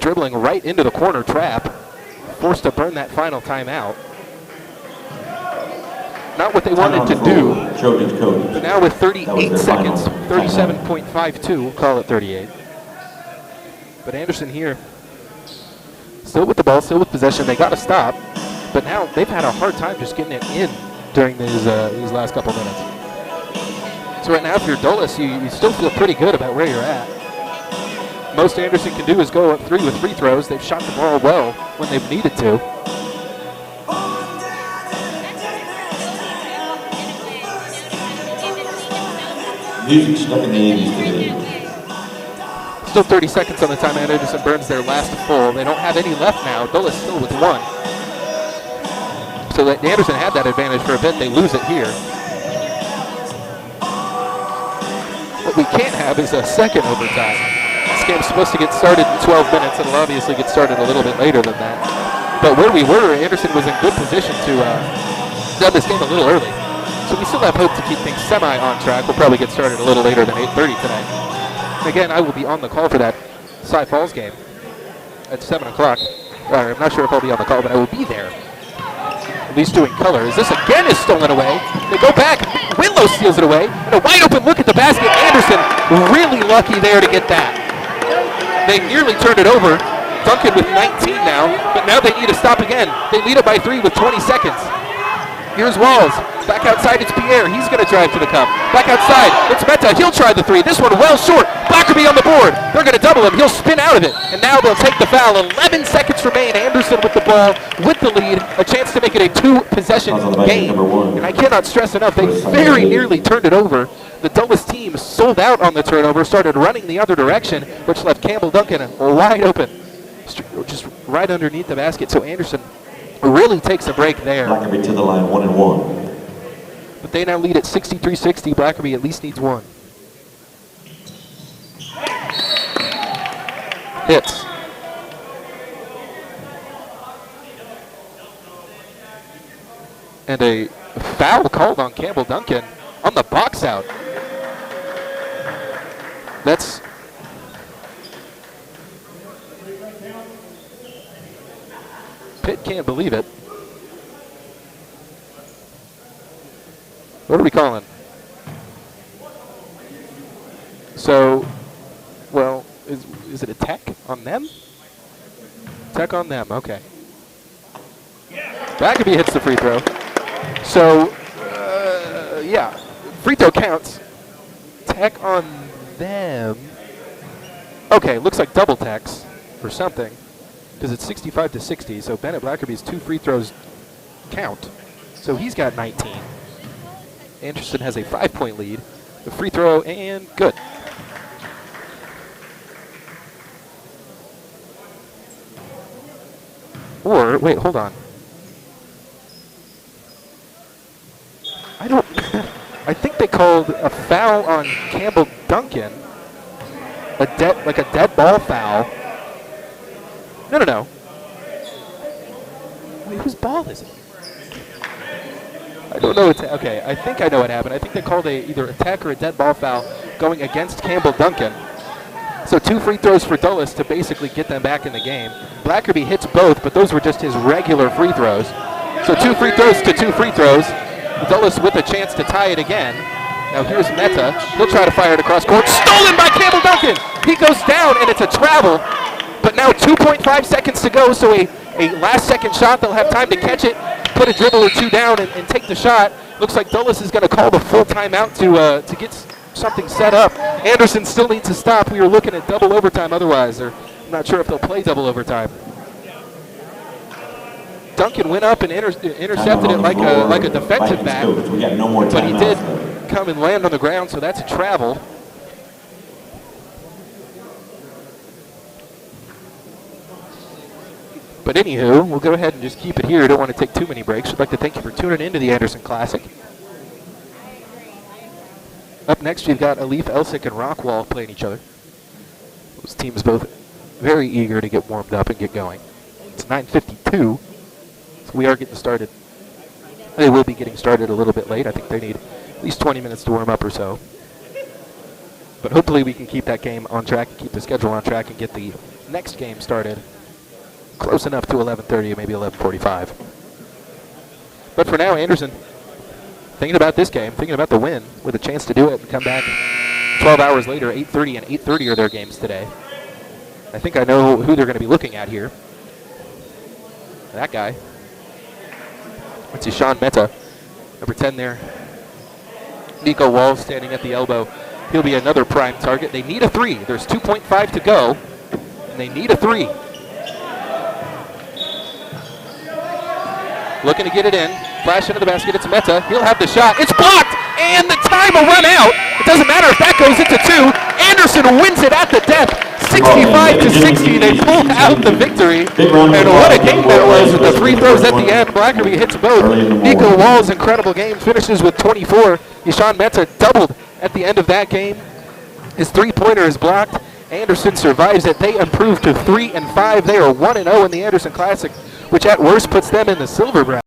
dribbling right into the corner trap, forced to burn that final timeout. Not what they wanted to do, but now with 38 seconds, 37.52, we'll call it 38. But Anderson here, still with the ball, still with possession. They got to stop, but now they've had a hard time just getting it in during these last couple minutes. So right now, if you're Dulles, you still feel pretty good about where you're at. Most Anderson can do is go up 3 with free throws. They've shot the ball well when they've needed to. Music stuck in the 80s today. Still 30 seconds on the timeout. Anderson burns their last full. They don't have any left now. Dulles still with 1. So that Anderson had that advantage for a bit. They lose it here. What we can't have is a second overtime. This game's supposed to get started in 12 minutes. It'll obviously get started a little bit later than that. But where we were, Anderson was in good position to done this game a little early. So we still have hope to keep things semi on track. We'll probably get started a little later than 8:30 tonight. And again, I will be on the call for that Cy Falls game at 7 o'clock. I'm not sure if I'll be on the call, but I will be there. At least doing colors. This again is stolen away. They go back. Whitlow steals it away. And a wide open look at the basket. Anderson really lucky there to get that. They nearly turned it over. Duncan with 19 now, but now they need to stop again. They lead it by 3 with 20 seconds. Here's Walls. Back outside, it's Pierre. He's going to drive to the cup. Back outside, it's Meta. He'll try the 3. This one well short. Blackerby on the board. They're going to double him. He'll spin out of it. And now they'll take the foul. 11 seconds remain. Anderson with the ball, with the lead. A chance to make it a 2-possession game. And I cannot stress enough, they very nearly turned it over. The Dulles team sold out on the turnover, started running the other direction, which left Campbell Duncan wide open, just right underneath the basket. So Anderson really takes a break there. Blackerby to the line, 1-1. But they now lead at 63-60. Blackerby at least needs one. Hits. And a foul called on Campbell Duncan on the box out. That's Pitt can't believe it. What are we calling? So, well, is it a tech on them? Tech on them, okay. Blackerby hits the free throw. So, yeah, free throw counts. Tech on them. Okay, looks like double techs or something, because it's 65-60. So Bennett Blackerby's 2 free throws count. So he's got 19. Anderson has a 5-point lead. The free throw and good. Or wait, hold on. I don't. I think they called a foul on Campbell Duncan. A dead ball foul. No. Wait, whose ball is it? I don't know. Okay, I think I know what happened. I think they called either a tech or a dead ball foul going against Campbell Duncan. So 2 free throws for Dulles to basically get them back in the game. Blackerby hits both, but those were just his regular free throws. So 2 free throws to 2 free throws. Dulles with a chance to tie it again. Now here's Meta. He'll try to fire it across court. Stolen by Campbell Duncan! He goes down, and it's a travel. But now 2.5 seconds to go, so a last-second shot. They'll have time to catch it, put a dribble or two down, and take the shot. Looks like Dulles is going to call the full timeout to get something set up. Anderson still needs to stop. We were looking at double overtime otherwise. I'm not sure if they'll play double overtime. Duncan went up and intercepted it like a defensive back, but he did come and land on the ground, so that's a travel. But anywho, we'll go ahead and just keep it here. Don't want to take too many breaks. We'd like to thank you for tuning into the Anderson Classic. Up next, we've got Alif Elsick and Rockwall playing each other. Those teams both very eager to get warmed up and get going. It's 9:52. We are getting started. They will be getting started a little bit late. I think they need at least 20 minutes to warm up or so. But hopefully we can keep that game on track, and keep the schedule on track, and get the next game started close enough to 11:30 or maybe 11:45. But for now, Anderson, thinking about this game, thinking about the win, with a chance to do it and come back 12 hours later. 8:30 and 8:30 are their games today. I think I know who they're going to be looking at here. That guy. Let's see, Sean Meta, number 10 there. Nico Wall standing at the elbow. He'll be another prime target. They need a 3. There's 2.5 to go, and they need a 3. Looking to get it in. Flash into the basket. It's Meta. He'll have the shot. It's blocked, and the time will run out. It doesn't matter if that goes into 2. Anderson wins it at the death. 65-60, they pull out the victory. And what a game that was with the free throws at the end. Blackerby hits both. Nico Wall's incredible game finishes with 24. Yashawn Meta doubled at the end of that game. His 3-pointer is blocked. Anderson survives it. They improve to 3-5. They are 1-0 in the Anderson Classic, which at worst puts them in the silver bracket.